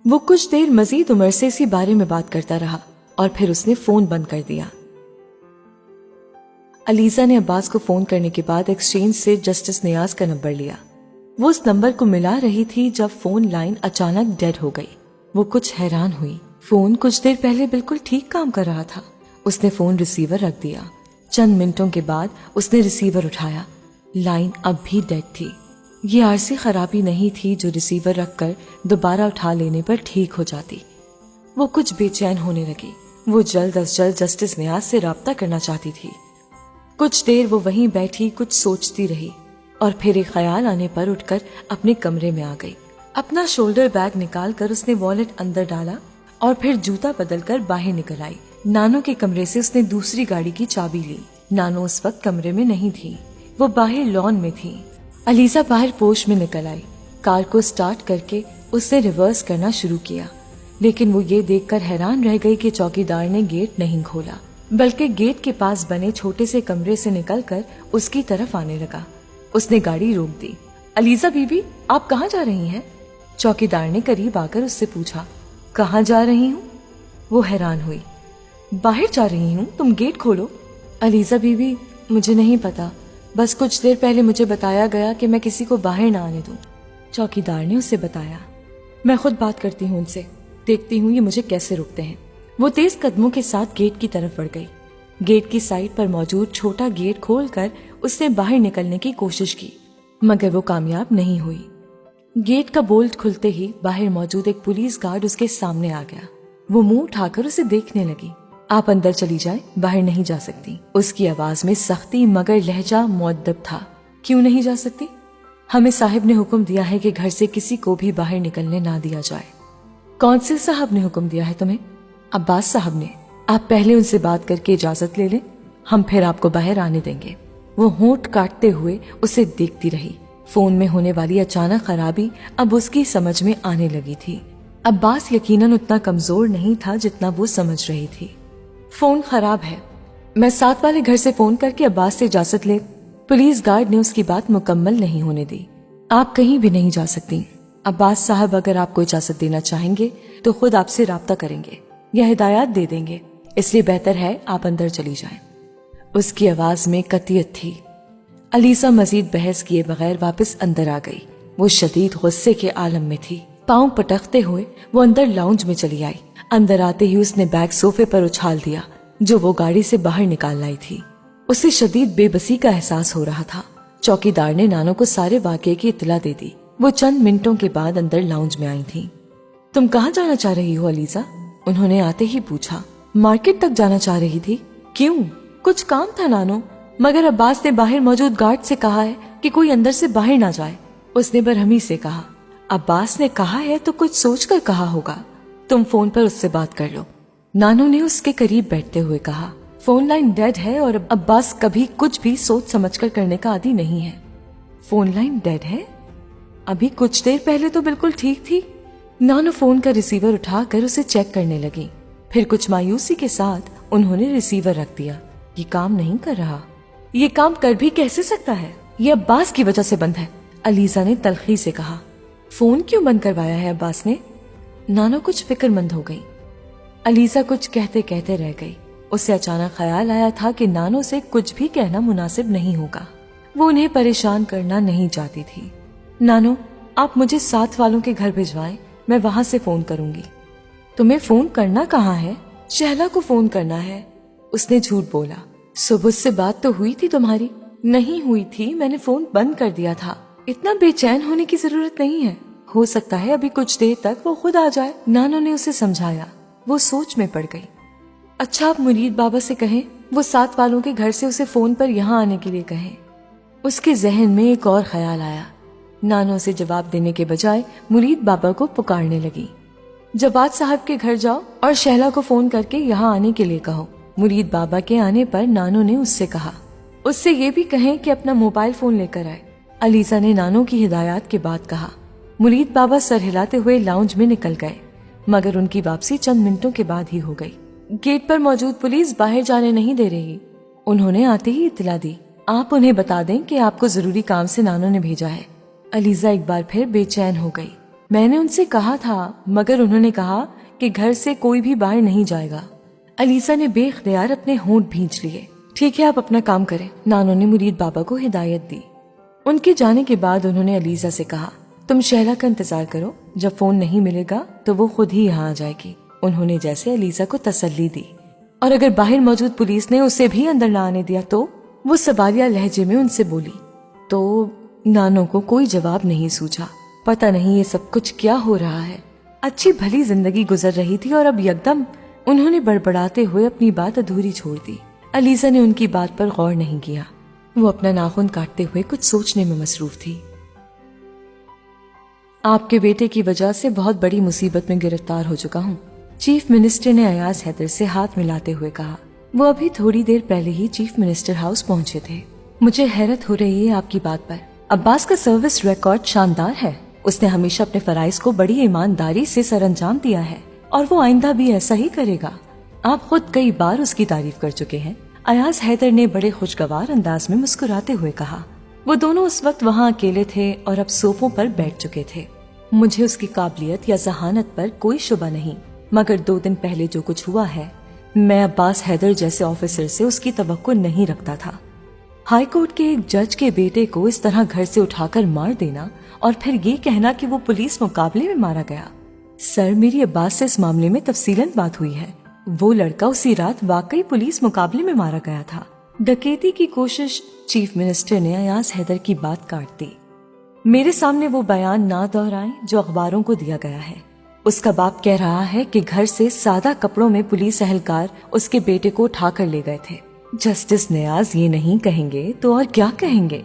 वो कुछ देर मजीद उमर से इसी बारे में बात करता रहा और फिर उसने फोन बंद कर दिया। अलीसा ने अब्बास को फोन करने के बाद एक्सचेंज से जस्टिस नियाज का नंबर लिया। वो उस नंबर को मिला रही थी जब फोन लाइन अचानक डेड हो गई। वो कुछ हैरान हुई। फोन कुछ देर पहले बिल्कुल ठीक काम कर रहा था। उसने फोन रिसीवर रख दिया। चंद मिनटों के बाद उसने रिसीवर उठाया। लाइन अब भी डेड थी। ये आरसी खराबी नहीं थी जो रिसीवर रखकर दोबारा उठा लेने पर ठीक हो जाती। वो कुछ बेचैन होने लगी। वो जल्द अज जल्द जस्टिस नियाज से राब्ता करना चाहती थी। कुछ देर वो वहीं बैठी कुछ सोचती रही। اور پھر ایک خیال آنے پر اٹھ کر اپنے کمرے میں آ گئی۔ اپنا شولڈر بیگ نکال کر اس نے والیٹ اندر ڈالا اور پھر جوتا بدل کر باہر نکل آئی۔ نانو کے کمرے سے اس نے دوسری گاڑی کی چابی لی۔ نانو اس وقت کمرے میں نہیں تھی، وہ باہر لان میں تھی۔ علیزہ باہر پوش میں نکل آئی۔ کار کو سٹارٹ کر کے اس نے ریورس کرنا شروع کیا، لیکن وہ یہ دیکھ کر حیران رہ گئی کہ چوکیدار نے گیٹ نہیں کھولا، بلکہ گیٹ کے پاس بنے چھوٹے سے کمرے سے نکل کر اس کی طرف آنے لگا۔ اس نے گاڑی روک دی۔ علیزہ بی بی، آپ کہاں جا رہی ہیں؟ چوکیدار نے قریب آ کر اس سے پوچھا۔ کہاں جا رہی ہوں؟ وہ حیران ہوئی۔ باہر جا رہی ہوں، تم گیٹ کھولو۔ علیزہ بی بی، مجھے نہیں پتا، بس کچھ دیر پہلے مجھے بتایا گیا کہ میں کسی کو باہر نہ آنے دوں۔ چوکیدار نے اسے بتایا۔ میں خود بات کرتی ہوں ان سے، دیکھتی ہوں یہ مجھے کیسے روکتے ہیں۔ وہ تیز قدموں کے ساتھ گیٹ کی طرف بڑھ گئی۔ گیٹ کی سائڈ پر موجود چھوٹا گیٹ کھول کر اس نے باہر نکلنے کی کوشش کی، مگر وہ کامیاب نہیں ہوئی۔ گیٹ کا بولٹ کھلتے ہی باہر موجود ایک پولیس گارڈ اس کے سامنے آ گیا۔ وہ منہ اٹھا کر اسے دیکھنے لگی۔ آپ اندر چلی جائیں، باہر نہیں جا سکتی۔ اس کی آواز میں سختی مگر لہجہ مؤدب تھا۔ کیوں نہیں جا سکتی؟ ہمیں صاحب نے حکم دیا ہے کہ گھر سے کسی کو بھی باہر نکلنے نہ دیا جائے۔ کون سے صاحب نے حکم دیا ہے تمہیں؟ عباس صاحب نے۔ آپ پہلے ان سے بات کر کے اجازت لے لیں، ہم پھر آپ کو باہر آنے دیں گے۔ وہ ہونٹ کاٹتے ہوئے اسے دیکھتی رہی۔ فون میں ہونے والی اچانک خرابی اب اس کی سمجھ میں آنے لگی تھی۔ عباس یقیناً اتنا کمزور نہیں تھا جتنا وہ سمجھ رہی تھی۔ فون خراب ہے، میں ساتھ والے گھر سے فون کر کے عباس سے اجازت لے۔ پولیس گارڈ نے اس کی بات مکمل نہیں ہونے دی۔ آپ کہیں بھی نہیں جا سکتی۔ عباس صاحب اگر آپ کو اجازت دینا چاہیں گے تو خود آپ سے رابطہ کریں گے یا ہدایات دے دیں گے، اس لیے بہتر ہے آپ اندر چلی جائیں۔ اس کی آواز میں قطعیت تھی۔ علیزہ مزید بحث کیے بغیر واپس اندر آ گئی۔ وہ شدید غصے کے عالم میں تھی۔ پاؤں پٹکتے ہوئے وہ اندر لاؤنج میں چلی آئی۔ اندر آتے ہی اس نے بیگ صوفے پر اچھال دیا جو وہ گاڑی سے باہر نکال لائی تھی۔ اسے شدید بے بسی کا احساس ہو رہا تھا۔ چوکیدار نے نانو کو سارے واقعے کی اطلاع دے دی۔ وہ چند منٹوں کے بعد اندر لاؤنج میں آئی تھی۔ تم کہاں جانا چاہ رہی ہو علیزہ؟ انہوں نے آتے ہی پوچھا۔ مارکیٹ تک جانا چاہ رہی تھی؟ کیوں؟ کچھ کام تھا نانو، مگر عباس نے باہر موجود گارڈ سے کہا ہے کہ کوئی اندر سے باہر نہ جائے۔ اس نے برہمی سے کہا۔ عباس نے کہا ہے تو کچھ سوچ کر کہا ہوگا، تم فون پر اس سے بات کر لو۔ نانو نے اس کے قریب بیٹھتے ہوئے کہا۔ فون لائن ڈیڈ ہے اور عباس کبھی کچھ بھی سوچ سمجھ کر کرنے کا عادی نہیں ہے۔ فون لائن ڈیڈ ہے؟ ابھی کچھ دیر پہلے تو بالکل ٹھیک تھی۔ نانو فون کا ریسیور اٹھا کر اسے چیک کرنے لگی، پھر کچھ مایوسی کے ساتھ انہوں نے ریسیور رکھ دیا۔ یہ کام نہیں کر رہا۔ یہ کام کر بھی کیسے سکتا ہے؟ یہ عباس کی وجہ سے بند ہے، علیزہ نے تلخی سے کہا۔ فون کیوں بند کروایا ہے عباس نے؟ نانو کچھ فکر مند ہو گئی۔ علیزہ کچھ کہتے کہتے رہ گئی۔ اسے اچانک خیال آیا تھا کہ نانو سے کچھ بھی کہنا مناسب نہیں ہوگا۔ وہ انہیں پریشان کرنا نہیں چاہتی تھی۔ نانو، آپ مجھے ساتھ والوں کے گھر بھجوائیں، میں وہاں سے فون کروں گی۔ تمہیں فون کرنا کہاں ہے؟ شہلا کو فون کرنا ہے۔ اس نے جھوٹ بولا۔ صبح سے بات تو ہوئی تھی تمہاری؟ نہیں ہوئی تھی، میں نے فون بند کر دیا تھا۔ اتنا بے چین ہونے کی ضرورت نہیں ہے، ہو سکتا ہے ابھی کچھ دیر تک وہ خود آ جائے۔ نانو نے اسے سمجھایا۔ وہ سوچ میں پڑ گئی۔ اچھا، آپ مرید بابا سے کہیں وہ ساتھ والوں کے گھر سے اسے فون پر یہاں آنے کے لیے کہیں۔ اس کے ذہن میں ایک اور خیال آیا۔ نانو سے جواب دینے کے بجائے مرید بابا کو پکارنے لگی۔ جواد صاحب کے گھر جاؤ اور شہلا کو فون کر کے یہاں آنے کے لیے کہو۔ مرید بابا کے آنے پر نانو نے اس سے کہا، اس سے یہ بھی کہیں کہ اپنا موبائل فون لے کر آئے۔ علیزہ نے نانو کی ہدایات کے بعد کہا۔ مرید بابا سر ہلاتے ہوئے لاؤنج میں نکل گئے، مگر ان کی واپسی چند منٹوں کے بعد ہی ہو گئی۔ گیٹ پر موجود پولیس باہر جانے نہیں دے رہی، انہوں نے آتے ہی اطلاع دی۔ آپ انہیں بتا دیں کہ آپ کو ضروری کام سے نانو نے بھیجا ہے۔ علیزہ ایک بار پھر بے چین ہو گئی۔ میں نے ان سے کہا تھا، مگر انہوں نے کہا کہ گھر سے کوئی بھی باہر نہیں جائے گا۔ علیزہ نے بے اختیار اپنے ہونٹ بھینچ لیے۔ ٹھیک ہے، آپ اپنا کام کریں، نانو نے مرید بابا کو ہدایت دی۔ ان کے جانے کے بعد انہوں نے علیزہ سے کہا، تم شہلا کا انتظار کرو، جب فون نہیں ملے گا تو وہ خود ہی یہاں آ جائے گی۔ انہوں نے جیسے علیزہ کو تسلی دی۔ اور اگر باہر موجود پولیس نے اسے بھی اندر نہ آنے دیا تو؟ وہ سوالیہ لہجے میں ان سے بولی۔ تو نانو کو کوئی جواب نہیں سوچا۔ پتہ نہیں یہ سب کچھ کیا ہو رہا ہے۔ اچھی بھلی زندگی گزر رہی تھی اور اب یکدم انہوں نے بڑبڑاتے ہوئے اپنی بات ادھوری چھوڑ دی۔ علیزہ نے ان کی بات پر غور نہیں کیا۔ वो अपना नाखून काटते हुए कुछ सोचने में मसरूफ थी। आपके बेटे की वजह से बहुत बड़ी मुसीबत में गिरफ्तार हो चुका हूँ, चीफ मिनिस्टर ने अयाज हैदर से हाथ मिलाते हुए कहा। वो अभी थोड़ी देर पहले ही चीफ मिनिस्टर हाउस पहुँचे थे। मुझे हैरत हो रही है आपकी बात पर। अब्बास का सर्विस रिकॉर्ड शानदार है। उसने हमेशा अपने फराइज को बड़ी ईमानदारी से सरअंजाम दिया है और वो आइंदा भी ऐसा ही करेगा। आप खुद कई बार उसकी तारीफ कर चुके हैं, अयाज हैदर ने बड़े खुशगवार अंदाज में मुस्कुराते हुए कहा। वो दोनों उस वक्त वहाँ अकेले थे और अब सोफों पर बैठ चुके थे। मुझे उसकी काबिलियत या जहानत पर कोई शुबा नहीं, मगर 2 दिन पहले जो कुछ हुआ है, मैं अब्बास हैदर जैसे ऑफिसर से उसकी तवक्को नहीं रखता था। हाई कोर्ट के एक जज के बेटे को इस तरह घर से उठाकर मार देना और फिर ये कहना कि वो पुलिस मुकाबले में मारा गया। सर, मेरी अब्बास से इस मामले में तफसीलन बात हुई है। वो लड़का उसी रात वाकई पुलिस मुकाबले में मारा गया था। डकैती की कोशिश। चीफ मिनिस्टर ने अयाज हैदर की बात काट दी। मेरे सामने वो बयान ना दोहराएं जो अखबारों को दिया गया है। उसका बाप कह रहा है कि घर से सादा कपड़ों में पुलिस एहलकार उसके बेटे को उठा कर ले गए थे। जस्टिस नियाज ये नहीं कहेंगे तो और क्या कहेंगे?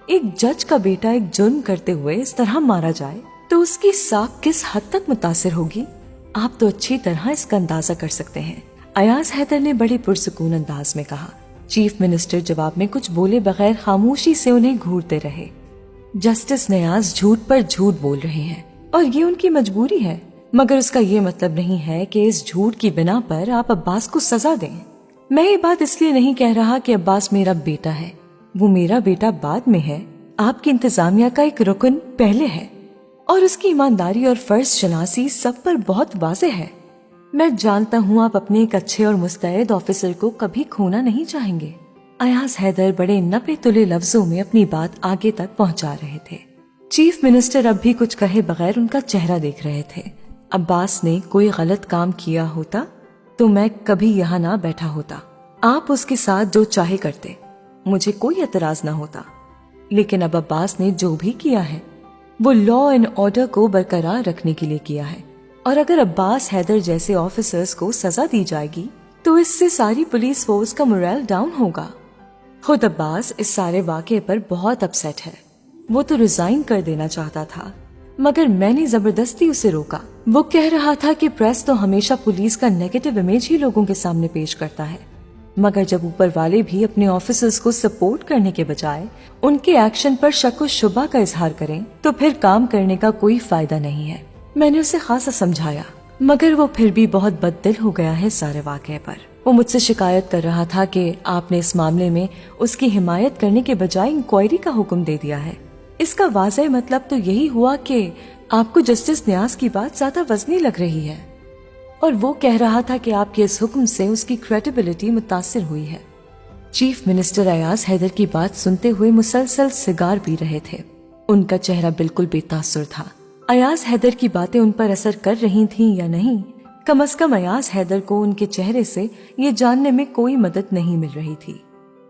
एक जज का बेटा एक जुर्म करते हुए इस तरह मारा जाए तो उसकी साख किस हद तक मुतासिर होगी? आप तो अच्छी तरह इसका अंदाजा कर सकते हैं, अयाज हैदर ने बड़े पुरसुकून अंदाज में कहा। चीफ मिनिस्टर जवाब में कुछ बोले बगैर खामोशी से उन्हें घूरते रहे। जस्टिस नियाज झूठ पर झूठ बोल रहे हैं और ये उनकी मजबूरी है, मगर उसका ये मतलब नहीं है कि इस झूठ की बिना पर आप अब्बास को सजा दें। मैं ये बात इसलिए नहीं कह रहा कि अब्बास मेरा बेटा है। वो मेरा बेटा बाद में है, आपकी इंतजामिया का एक रुकन पहले है और उसकी ईमानदारी और फर्ज शनासी सब पर बहुत वाज़ेह है। मैं जानता हूँ आप अपने एक अच्छे और मुस्तैद ऑफिसर को कभी खोना नहीं चाहेंगे। अयाज हैदर बड़े नपे तुले लफ्जों में अपनी बात आगे तक पहुँचा रहे थे। चीफ मिनिस्टर अब भी कुछ कहे बगैर उनका चेहरा देख रहे थे। अब्बास ने कोई गलत काम किया होता तो मैं कभी यहाँ ना बैठा होता। आप उसके साथ जो चाहे करते, मुझे कोई एतराज ना होता। लेकिन अब अब्बास ने जो भी किया है वो लॉ एंड ऑर्डर को बरकरार रखने के लिए किया है, और अगर अब्बास हैदर जैसे ऑफिसर्स को सजा दी जाएगी तो इससे सारी पुलिस फोर्स का मोरल डाउन होगा। खुद अब्बास इस सारे वाक़े पर बहुत अपसेट है। वो तो रिजाइन कर देना चाहता था, मगर मैंने जबरदस्ती उसे रोका। वो कह रहा था कि प्रेस तो हमेशा पुलिस का नेगेटिव इमेज ही लोगों के सामने पेश करता है, मगर जब ऊपर वाले भी अपने ऑफिसर्स को सपोर्ट करने के बजाय उनके एक्शन पर शक व शुबा का इजहार करें तो फिर काम करने का कोई फायदा नहीं है। मैंने उसे खासा समझाया, मगर वो फिर भी बहुत बददिल हो गया है सारे वाक़े पर। वो मुझसे शिकायत कर रहा था कि आपने इस मामले में उसकी हिमायत करने के बजाय इंक्वायरी का हुक्म दे दिया है। इसका वाज़ेह मतलब तो यही हुआ कि आपको जस्टिस नियाज की बात ज्यादा वजनी लग रही है, और वो कह रहा था कि आपके इस हुक्म से उसकी क्रेडिबिलिटी मुतासिर हुई है। चीफ मिनिस्टर अयाज हैदर की बात सुनते हुए मुसलसल सिगार पी रहे थे। उनका चेहरा बिल्कुल बेतासुर था। अयाज हैदर की बातें उन पर असर कर रही थीं या नहीं, कम से कम अयाज हैदर को उनके चेहरे से ये जानने में कोई मदद नहीं मिल रही थी।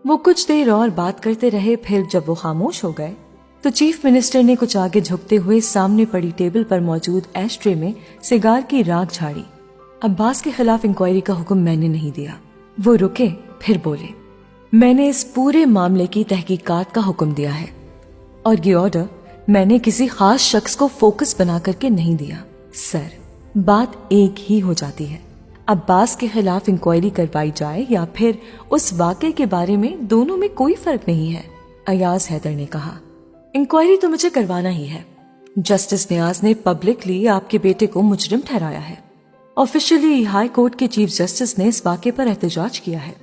वो कुछ देर और बात करते रहे, फिर जब वो खामोश हो गए तो चीफ मिनिस्टर ने कुछ आगे झुकते हुए सामने पड़ी टेबल पर मौजूद एशट्रे में सिगार की राख झाड़ी। अब्बास के खिलाफ इंक्वायरी का हुक्म मैंने नहीं दिया। वो रुके, फिर बोले, मैंने इस पूरे मामले की तहकीकात का हुक्म दिया है और ये ऑर्डर मैंने किसी खास शख्स को फोकस बना करके नहीं दिया। सर, बात एक ही हो जाती है, अब्बास के खिलाफ इंक्वायरी करवाई जाए या फिर उस वाक़े के बारे में, दोनों में कोई फर्क नहीं है। अयाज हैदर ने कहा, इंक्वायरी तो मुझे करवाना ही है। जस्टिस नियाज ने पब्लिकली आपके बेटे को मुजरिम ठहराया है। ऑफिशियली हाई कोर्ट के चीफ जस्टिस ने इस वाक़े पर एहतजाज किया है।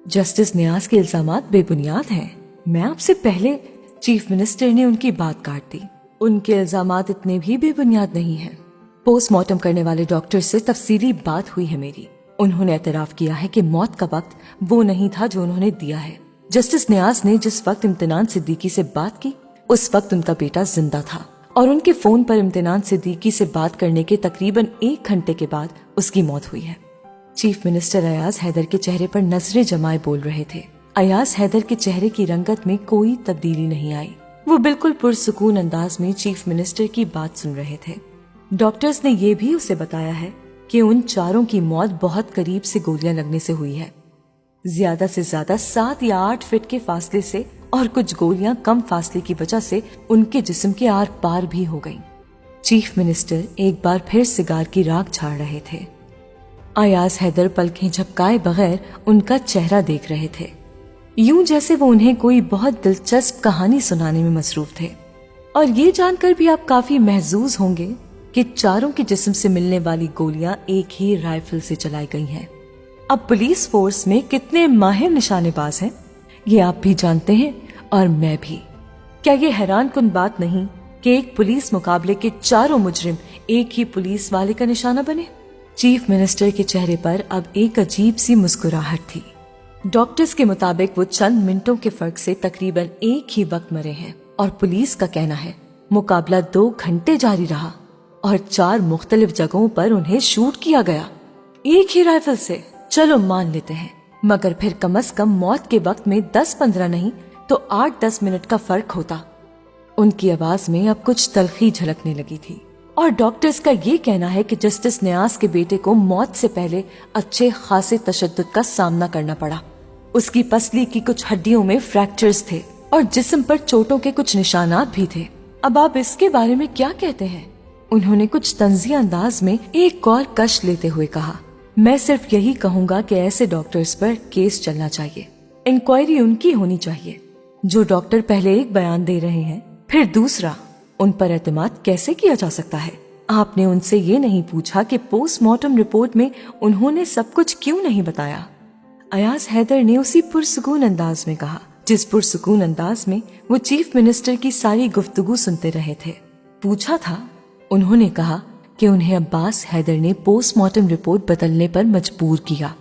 जस्टिस नियाज के इल्जामात बेबुनियाद हैं। मैं आपसे पहले। चीफ मिनिस्टर ने उनकी बात काट दी। उनके इल्जामात इतने भी बेबुनियाद नहीं हैं। पोस्टमार्टम करने वाले डॉक्टर से तफसीली बात हुई है मेरी। उन्होंने एतराफ किया है कि मौत का वक्त वो नहीं था जो उन्होंने दिया है। जस्टिस नियाज ने जिस वक्त इम्तिनान सिद्दीकी से बात की उस वक्त उनका बेटा जिंदा था, और उनके फोन पर इम्तिनान सिद्दीकी से बात करने के तकरीबन 1 घंटे के बाद उसकी मौत हुई है। चीफ मिनिस्टर अयाज हैदर के चेहरे पर नजरें जमाए बोल रहे थे। अयाज हैदर के चेहरे की रंगत में कोई तब्दीली नहीं आई। वो बिल्कुल पुरसुकून अंदाज में चीफ मिनिस्टर की बात सुन रहे थे। डॉक्टर्स ने ये भी उसे बताया है कि उन चारों की मौत बहुत करीब से गोलियां लगने से हुई है। ज्यादा से ज्यादा 7 या 8 फीट के फासले से और कुछ गोलियां कम फासले की वजह से उनके जिस्म के आर पार भी हो गईं। चीफ मिनिस्टर एक बार फिर सिगार की राख झाड़ रहे थे। अयाज हैदर पलकें झपकाए बगैर उनका चेहरा देख रहे थे, यूं जैसे वो उन्हें कोई बहुत दिलचस्प कहानी सुनाने में मसरूफ थे। और ये जानकर भी आप काफी महजूज होंगे कि चारों के जिस्म से मिलने वाली गोलियां एक ही राइफल से चलाई गई हैं। अब पुलिस फोर्स में कितने माहिर निशानेबाज हैं, ये आप भी जानते हैं और मैं भी। क्या ये हैरान कुन बात नहीं कि एक पुलिस मुकाबले के चारों मुजरिम एक ही पुलिस वाले का निशाना बने? चीफ मिनिस्टर के चेहरे पर अब एक अजीब सी मुस्कुराहट थी। डॉक्टर्स के मुताबिक वो चंद मिनटों के फर्क से तकरीबन एक ही वक्त मरे हैं और पुलिस का कहना है मुकाबला 2 घंटे जारी रहा और 4 मुख्तलिफ जगहों पर उन्हें शूट किया गया एक ही राइफल से। चलो मान लेते हैं, मगर फिर कम से कम मौत के वक्त में 10-15 नहीं तो 8-10 मिनट का फर्क होता। उनकी आवाज में अब कुछ तल्खी झलकने लगी थी। और डॉक्टर्स का ये कहना है कि जस्टिस न्यास के बेटे को मौत से पहले अच्छे खासे तशद्दुद का सामना करना पड़ा। उसकी पसली की कुछ हड्डियों में फ्रैक्चर्स थे और जिस्म पर चोटों के कुछ निशानात भी थे। अब आप इसके बारे में क्या कहते हैं? उन्होंने कुछ तंज़िया अंदाज में एक और कश लेते हुए कहा, मैं सिर्फ यही कहूंगा कि ऐसे डॉक्टर्स पर केस चलना चाहिए। इंक्वायरी उनकी होनी चाहिए। जो डॉक्टर पहले एक बयान दे रहे हैं फिर दूसरा, उन पर एतमाद कैसे किया जा सकता है? आपने उनसे ये नहीं पूछा कि पोस्टमार्टम रिपोर्ट में उन्होंने सब कुछ क्यों नहीं बताया? अयाज हैदर ने उसी पुरसुकून अंदाज में कहा जिस पुरसुकून अंदाज में वो चीफ मिनिस्टर की सारी गुफ्तगू सुनते रहे थे। पूछा था, उन्होंने कहा कि उन्हें अब्बास हैदर ने पोस्टमार्टम रिपोर्ट बदलने पर मजबूर किया।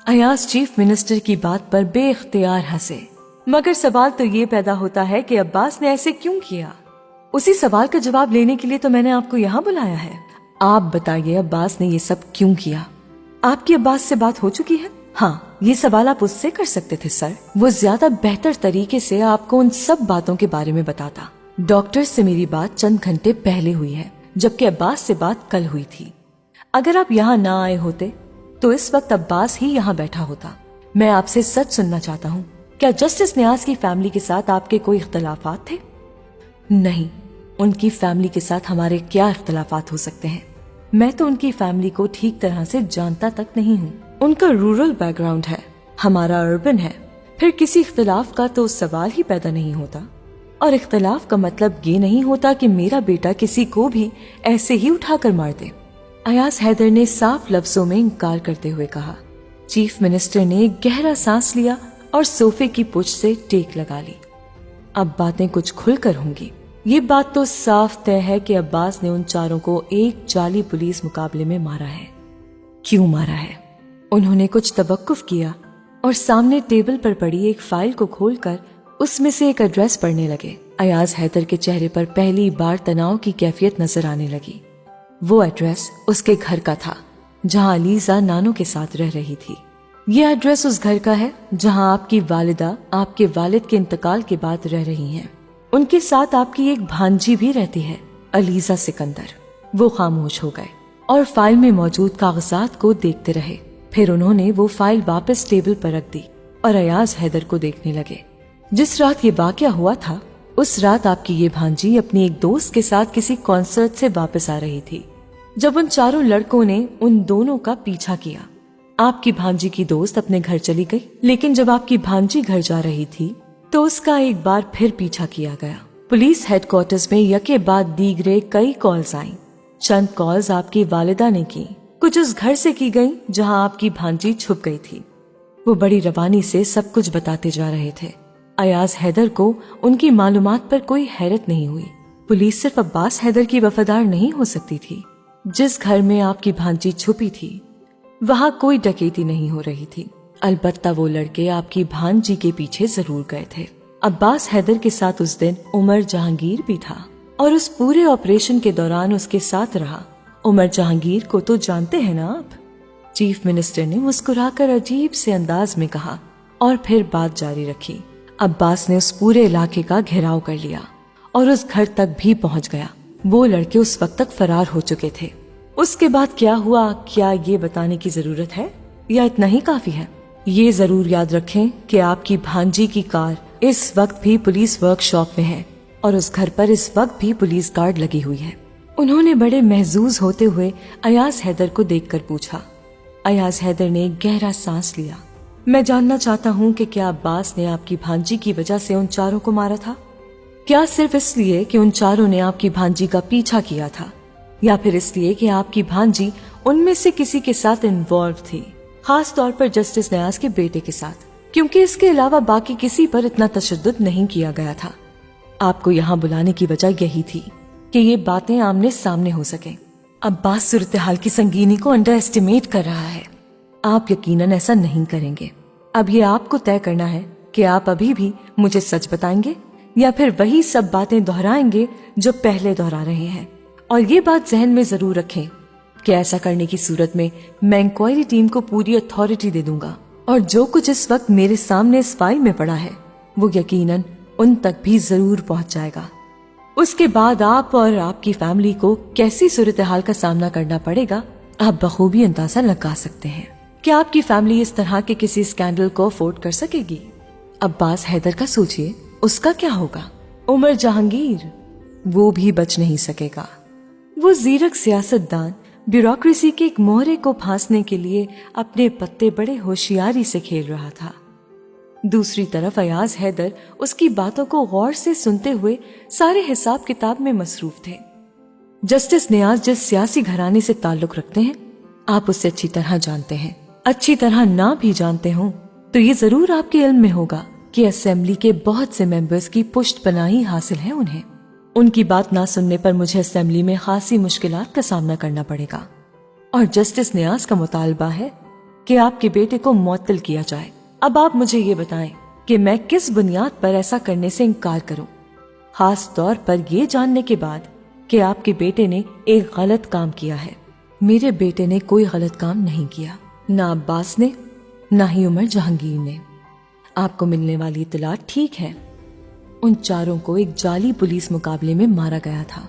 अयाज चीफ मिनिस्टर की बात पर बेइख्तियार हंसे। मगर सवाल तो ये पैदा होता है कि अब्बास ने ऐसे क्यों किया? उसी सवाल का जवाब लेने के लिए तो मैंने आपको यहाँ बुलाया है। आप बताइए, अब्बास ने ये सब क्यों किया? आपकी अब्बास से बात हो चुकी है? हाँ, ये सवाल आप उससे कर सकते थे सर। वो ज्यादा बेहतर तरीके से आपको उन सब बातों के बारे में बताता। डॉक्टर से मेरी बात चंद घंटे पहले हुई है, जबकि अब्बास से बात कल हुई थी। अगर आप यहाँ ना आए होते तो इस वक्त अब्बास ही यहाँ बैठा होता। मैं आपसे सच सुनना चाहता हूँ, क्या जस्टिस न्यास की फैमिली के साथ आपके कोई इख्तलाफात थे? नहीं, उनकी फैमिली के साथ हमारे क्या इख्तलाफात हो सकते हैं? मैं तो उनकी फैमिली को ठीक तरह से जानता तक नहीं हूँ। उनका रूरल बैकग्राउंड है, हमारा अर्बन है। फिर किसी इख्तलाफ का तो सवाल ही पैदा नहीं होता। और इख्तलाफ का मतलब ये नहीं होता कि मेरा बेटा किसी को भी ऐसे ही उठाकर मार दे। अयाज हैदर ने साफ लफ्जों में इनकार करते हुए कहा। चीफ मिनिस्टर ने एक गहरा सांस लिया और सोफे की पुछ से टेक लगा ली। अब बातें कुछ खुलकर होंगी। ये बात तो साफ तय है कि अब्बास ने उन चारों को एक जाली पुलिस मुकाबले में मारा है। क्यों मारा है? उन्होंने कुछ तवक्कुफ किया और सामने टेबल पर पड़ी एक फाइल को खोलकर उसमें से एक एड्रेस पढ़ने लगे। अयाज हैदर के चेहरे पर पहली बार तनाव की कैफियत नजर आने लगी। वो एड्रेस उसके घर का था जहां अलीजा नानो के साथ रह रही थी। ये एड्रेस उस घर का है जहां आपकी वालिदा आपके वालिद के इंतकाल के बाद रह रही हैं। उनके साथ आपकी एक भांजी भी रहती है, अलीजा सिकंदर। वो खामोश हो गए और फाइल में मौजूद कागजात को देखते रहे। फिर उन्होंने वो फाइल वापस टेबल पर रख दी और अयाज हैदर को देखने लगे। जिस रात ये वाकया हुआ था, उस रात आपकी ये भांजी अपनी एक दोस्त के साथ किसी कॉन्सर्ट से वापस आ रही थी जब उन चारों लड़कों ने उन दोनों का पीछा किया। आपकी भांजी की दोस्त अपने घर चली गई, लेकिन जब आपकी भांजी घर जा रही थी तो उसका एक बार फिर पीछा किया गया। पुलिस हेडक्वार्टर्स में यके बाद दीगरे कई कॉल्स आईं। चंद कॉल्स आपकी वालिदा ने की, कुछ उस घर से की गई जहां आपकी भांजी छुप गई थी। वो बड़ी रवानी से सब कुछ बताते जा रहे थे। अयाज हैदर को उनकी मालूमात पर कोई हैरत नहीं हुई। पुलिस सिर्फ अब्बास हैदर की वफादार नहीं हो सकती थी। जिस घर में आपकी भांजी छुपी थी वहां कोई डकैती नहीं हो रही थी। अलबत्ता वो लड़के आपकी भांजी के पीछे जरूर गए थे। अब्बास हैदर के साथ उस दिन उमर जहांगीर भी था और उस पूरे ऑपरेशन के दौरान उसके साथ रहा। उमर जहांगीर को तो जानते हैं ना आप? चीफ मिनिस्टर ने मुस्कुराकर अजीब से अंदाज में कहा और फिर बात जारी रखी। अब्बास ने उस पूरे इलाके का घेराव कर लिया और उस घर तक भी पहुंच गया। वो लड़के उस वक्त तक फरार हो चुके थे। उसके बाद क्या हुआ, क्या ये बताने की जरूरत है या इतना ही काफी है? ये जरूर याद रखें कि आपकी भांजी की कार इस वक्त भी पुलिस वर्कशॉप में है और उस घर पर इस वक्त भी पुलिस गार्ड लगी हुई है। उन्होंने बड़े महजूज होते हुए अयाज हैदर को देखकर पूछा। अयाज हैदर ने एक गहरा सांस लिया। मैं जानना चाहता हूँ कि क्या अब्बास ने आपकी भांजी की वजह से उन चारों को मारा था? क्या सिर्फ इसलिए कि उन चारों ने आपकी भांजी का पीछा किया था, या फिर इसलिए कि आपकी भांजी उनमें से किसी के साथ इन्वॉल्व थी, खास तौर पर जस्टिस नयाज के बेटे के साथ, क्योंकि इसके अलावा बाकी किसी पर इतना तशद्दुद नहीं किया गया था। आपको यहाँ बुलाने की वजह यही थी कि ये बातें आमने सामने हो सकें। अब्बास सूरत हाल की संगीनी को अंडर एस्टिमेट कर रहा है। आप यकीनन ऐसा नहीं करेंगे। अब ये आपको तय करना है कि आप अभी भी मुझे सच बताएंगे या फिर वही सब बातें दोहराएंगे जो पहले दोहरा रहे हैं। और ये बात जहन में जरूर रखें कि ऐसा करने की सूरत में मैं इंक्वायरी टीम को पूरी अथॉरिटी दे दूंगा, और जो कुछ इस वक्त मेरे सामने इस फाइल में पड़ा है वो यकीनन उन तक भी जरूर पहुंच जाएगा। उसके बाद आप और आपकी फैमिली को कैसी सूरत हाल का सामना करना पड़ेगा आप बखूबी अंदाजा लगा सकते हैं। क्या आपकी फैमिली इस तरह के किसी स्कैंडल को अफोर्ड कर सकेगी? अब्बास हैदर का सोचिए, उसका क्या होगा? उमर जहांगीर, वो भी बच नहीं सकेगा। वो जीरक सियासतदान ब्यूरोक्रेसी के एक मोहरे को फांसने के लिए अपने पत्ते बड़े होशियारी से खेल रहा था। दूसरी तरफ अयाज हैदर उसकी बातों को गौर से सुनते हुए सारे हिसाब किताब में मसरूफ थे। जस्टिस नियाज जिस सियासी घराने से ताल्लुक रखते हैं आप उससे अच्छी तरह जानते हैं। अच्छी तरह ना भी जानते हो तो ये जरूर आपके इल्म में होगा कि असेंबली के बहुत से मेंबर्स की पुष्टपनाही हासिल है उन्हें। उनकी बात ना सुनने पर मुझे असेंबली में खासी मुश्किलात का सामना करना पड़ेगा, और जस्टिस नियाज का मुतालबा है कि आपके बेटे को मुअत्तल किया जाए। अब आप मुझे ये बताएं कि मैं किस बुनियाद पर ऐसा करने से इनकार करूं, खास तौर पर ये जानने के बाद कि आपके बेटे ने एक गलत काम किया है। मेरे बेटे ने कोई गलत काम नहीं किया, ना अब्बास ने ना ही उमर जहांगीर ने। आपको मिलने वाली इत्तला ठीक है। उन चारों को एक जाली पुलिस मुकाबले में मारा गया था,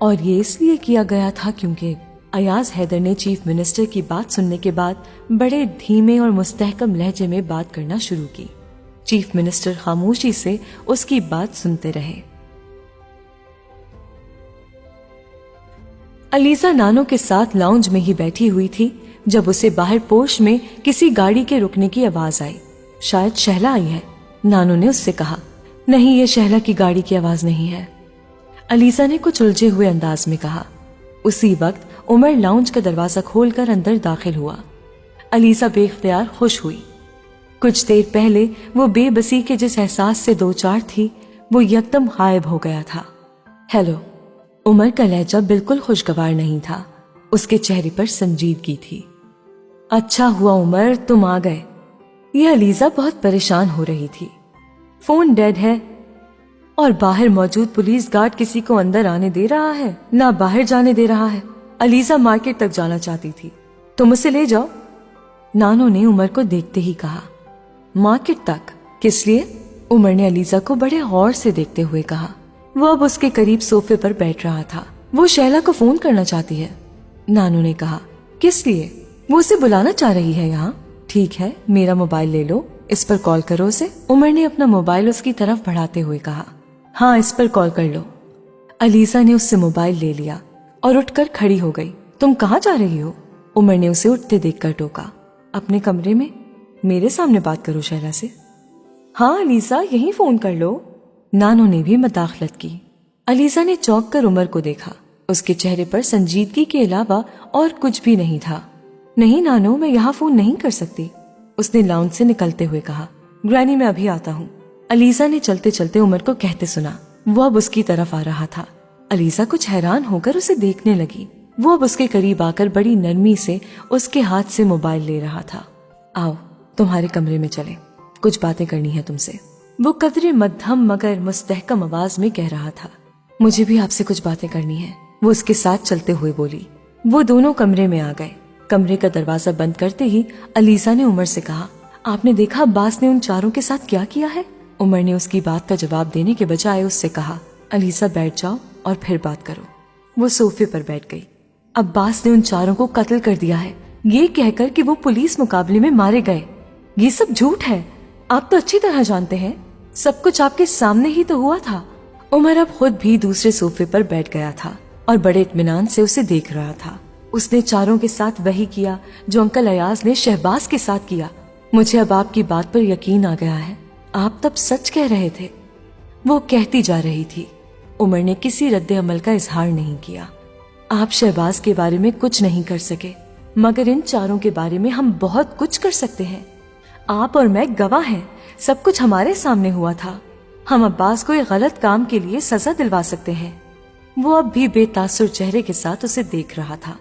और ये इसलिए किया गया था क्योंकि अयाज हैदर ने चीफ मिनिस्टर की बात सुनने के बाद बड़े धीमे और मुस्तहकम लहजे में बात करना शुरू की। चीफ मिनिस्टर खामोशी से उसकी बात सुनते रहे। अलीजा नानो के साथ लाउंज में ही बैठी हुई थी जब उसे बाहर पोर्श में किसी गाड़ी के रुकने की आवाज आई। शायद शहला आई है, नानो ने उससे कहा। नहीं, ये शहला की गाड़ी की आवाज नहीं है, अलीजा ने कुछ उलझे हुए अंदाज में कहा। उसी वक्त उमर लाउंज का दरवाजा खोलकर अंदर दाखिल हुआ। अलीजा बेख्तियार खुश हुई। कुछ देर पहले वो बेबसी के जिस एहसास से दो चार थी वो यकदम गायब हो गया था। हेलो। उमर का लहजा बिल्कुल खुशगवार नहीं था, उसके चेहरे पर संजीदगी थी। अच्छा हुआ उमर तुम आ गए। ये अलीजा बहुत परेशान हो रही थी। फोन डेड है और बाहर मौजूद पुलिस गार्ड किसी को अंदर आने दे रहा है ना बाहर जाने दे रहा है। अलीजा मार्केट तक जाना चाहती थी, तुम उसे ले जाओ, नानो ने उमर को देखते ही कहा। मार्केट तक? किस लिए? उमर ने अलीजा को बड़े गौर से देखते हुए कहा। वो अब उसके करीब सोफे पर बैठ रहा था। वो शैला को फोन करना चाहती है, नानो ने कहा। किस लिए? वो उसे बुलाना चाह रही है यहाँ। ठीक है, मेरा मोबाइल ले लो, इस पर कॉल करो उसे। उमर ने अपना मोबाइल उसकी तरफ बढ़ाते हुए कहा। हाँ, इस पर कॉल कर लो। अलीजा ने उससे मोबाइल ले लिया और उठकर खड़ी हो गई। तुम कहाँ जा रही हो? उमर ने उसे उठते देखकर टोका। अपने कमरे में, मेरे सामने बात करो शैला से। हाँ अलीजा, यहीं फोन कर लो, नानो ने भी मदाखलत की। अलीजा ने चौंक कर उमर को देखा। उसके चेहरे पर संजीदगी के अलावा और कुछ भी नहीं था। नहीं नानो, मैं यहाँ फोन नहीं कर सकती, उसने लाउंज से निकलते हुए कहा। ग्रैनी, मैं अभी आता हूँ, अलीजा ने चलते चलते उमर को कहते सुना। वो अब उसकी तरफ आ रहा था। अलीजा कुछ हैरान होकर उसे देखने लगी। वो अब उसके करीब आकर बड़ी नरमी से उसके हाथ से मोबाइल ले रहा था। आओ तुम्हारे कमरे में चले, कुछ बातें करनी है तुमसे, वो कदरे मध्यम मगर मुस्तहकम आवाज में कह रहा था। मुझे भी आपसे कुछ बातें करनी है, वो उसके साथ चलते हुए बोली। वो दोनों कमरे में आ गए। कमरे का दरवाजा बंद करते ही अलीजा ने उमर से कहा, आपने देखा अब्बास ने उन चारों के साथ क्या किया है? उमर ने उसकी बात का जवाब देने के बजाय उससे कहा, अलीजा बैठ जाओ और फिर बात करो। वो सोफे पर बैठ गई। अब्बास ने उन चारों को कत्ल कर दिया है, ये कहकर कि वो पुलिस मुकाबले में मारे गए। ये सब झूठ है, आप तो अच्छी तरह जानते हैं। सब कुछ आपके सामने ही तो हुआ था। उमर अब खुद भी दूसरे सोफे पर बैठ गया था और बड़े इत्मीनान से उसे देख रहा था। उसने चारों के साथ वही किया जो अंकल अयाज ने शहबाज के साथ किया। मुझे अब आपकी बात पर यकीन आ गया है, आप तब सच कह रहे थे। वो कहती जा रही थी। उमर ने किसी रद्द अमल का इजहार नहीं किया। आप शहबाज के बारे में कुछ नहीं कर सके, मगर इन चारों के बारे में हम बहुत कुछ कर सकते हैं। आप और मैं गवाह हैं, सब कुछ हमारे सामने हुआ था। हम अब्बास को एक गलत काम के लिए सजा दिलवा सकते हैं। वो अब भी बेतासुर चेहरे के साथ उसे देख रहा था।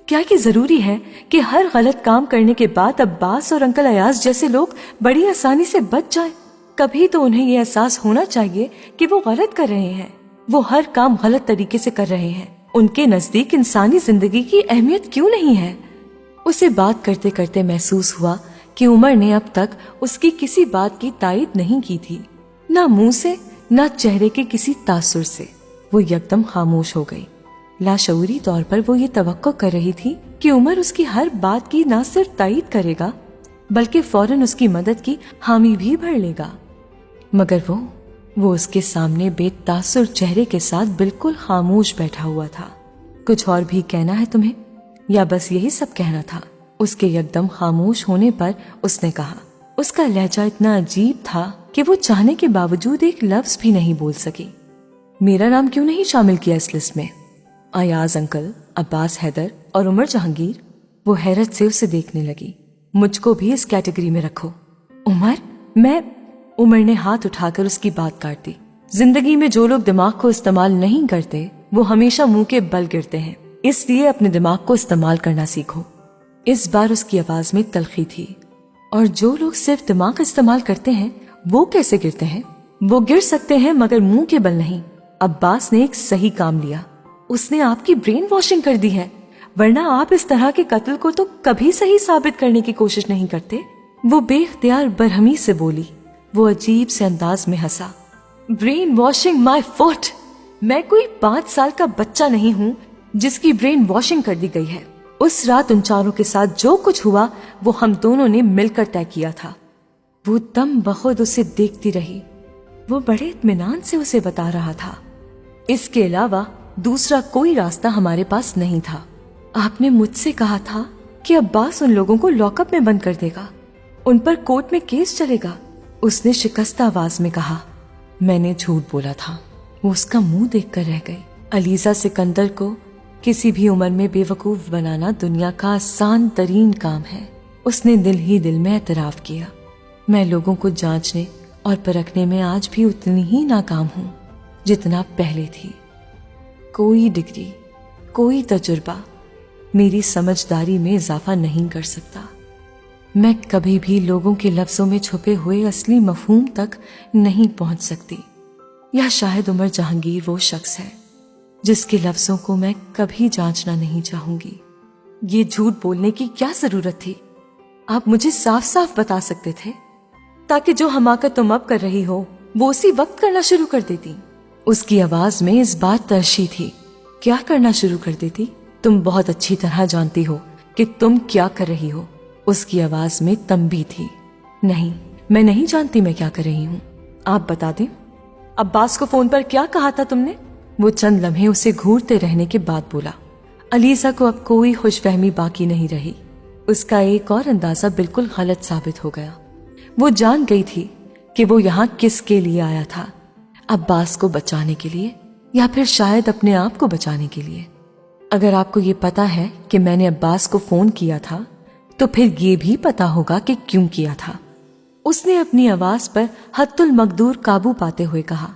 क्या ये जरूरी है कि हर गलत काम करने के बाद अब्बास और अंकल अयाज जैसे लोग बड़ी आसानी से बच जाएं? कभी तो उन्हें ये एहसास होना चाहिए कि वो गलत कर रहे हैं, वो हर काम गलत तरीके से कर रहे हैं। उनके नजदीक इंसानी जिंदगी की अहमियत क्यों नहीं है? उसे बात करते करते महसूस हुआ कि उमर ने अब तक उसकी किसी बात की तायीद नहीं की थी, ना मुंह से ना चेहरे के किसी तासुर से। वो एकदम खामोश हो गई। लाशऊरी तौर पर वो ये तवक्को कर रही थी कि उमर उसकी हर बात की ना सिर्फ तायीद करेगा बल्कि फौरन उसकी मदद की हामी भी भर लेगा, मगर वो उसके सामने बेतासुर चेहरे के साथ बिल्कुल खामोश बैठा हुआ था। कुछ और भी कहना है तुम्हें, या बस यही सब कहना था? उसके एकदम खामोश होने पर उसने कहा। उसका लहजा इतना अजीब था कि वो चाहने के बावजूद एक लफ्ज भी नहीं बोल सकी। मेरा नाम क्यों नहीं शामिल किया इस लिस्ट में? अयाज अंकल, अब्बास हैदर और उमर जहांगीर। वो हैरत से उसे देखने लगी। मुझको भी इस कैटेगरी में रखो। उमर, मैं... उमर ने हाथ उठाकर उसकी बात काट दी। जिंदगी में जो लोग दिमाग को इस्तेमाल नहीं करते वो हमेशा मुंह के बल गिरते हैं, इसलिए अपने दिमाग को इस्तेमाल करना सीखो। इस बार उसकी आवाज में तलखी थी। और जो लोग सिर्फ दिमाग इस्तेमाल करते हैं वो कैसे गिरते हैं? वो गिर सकते हैं मगर मुंह के बल नहीं। अब्बास ने एक सही काम लिया, उसने आपकी ब्रेन वॉशिंग कर दी है, वरना आप इस तरह के कत्ल को तो कभी सही साबित करने की कोशिश नहीं करते। वो बेख्तियार बरहमी से बोली। वो अजीब से अंदाज में हंसा। Brainwashing my foot? मैं कोई 5 साल का बच्चा नहीं हूँ जिसकी ब्रेन वॉशिंग कर दी गई है। उस रात उन चारों के साथ जो कुछ हुआ वो हम दोनों ने मिलकर तय किया था। वो दम बखुद उसे देखती रही। वो बड़े इत्मीनान से उसे बता रहा था, इसके अलावा दूसरा कोई रास्ता हमारे पास नहीं था। आपने मुझसे कहा था कि अब्बास उन लोगों को लॉकअप में बंद कर देगा, उन पर कोर्ट में केस चलेगा। उसने शिकस्ता आवाज में कहा। मैंने झूठ बोला था। वो उसका मुंह देखकर रह गई। अलीजा सिकंदर को किसी भी उम्र में बेवकूफ बनाना दुनिया का आसान तरीन काम है। उसने दिल ही दिल में एतराफ किया। मैं लोगों को जांचने और परखने में आज भी उतनी ही नाकाम हूँ जितना पहले थी। कोई डिग्री, कोई तजुर्बा मेरी समझदारी में इजाफा नहीं कर सकता। मैं कभी भी लोगों के लफ्जों में छुपे हुए असली मफहूम तक नहीं पहुंच सकती। या शायद उमर जहांगीर वो शख्स है जिसके लफ्जों को मैं कभी जांचना नहीं चाहूंगी। ये झूठ बोलने की क्या जरूरत थी? आप मुझे साफ साफ बता सकते थे ताकि जो हमाकत तुम अब कर रही हो वो उसी वक्त करना शुरू कर देती। उसकी आवाज में इस बार तरशी थी। क्या करना शुरू कर देती? तुम बहुत अच्छी तरह जानती हो कि तुम क्या कर रही हो। उसकी आवाज में तंबी थी। नहीं, मैं नहीं जानती मैं क्या कर रही हूँ। आप बता दें। अब्बास को फोन पर क्या कहा था तुमने? वो चंद लम्हे उसे घूरते रहने के बाद बोला। अलीजा को अब कोई खुशफहमी बाकी नहीं रही। उसका एक और अंदाजा बिल्कुल गलत साबित हो गया। वो जान गई थी कि वो यहाँ किसके लिए आया था, अब्बास को बचाने के लिए या फिर शायद अपने आप को बचाने के लिए। अगर आपको ये पता है कि मैंने अब्बास को फोन किया था तो फिर ये भी पता होगा कि क्यों किया था। उसने अपनी आवाज पर हद्दुल मकदूर काबू पाते हुए कहा।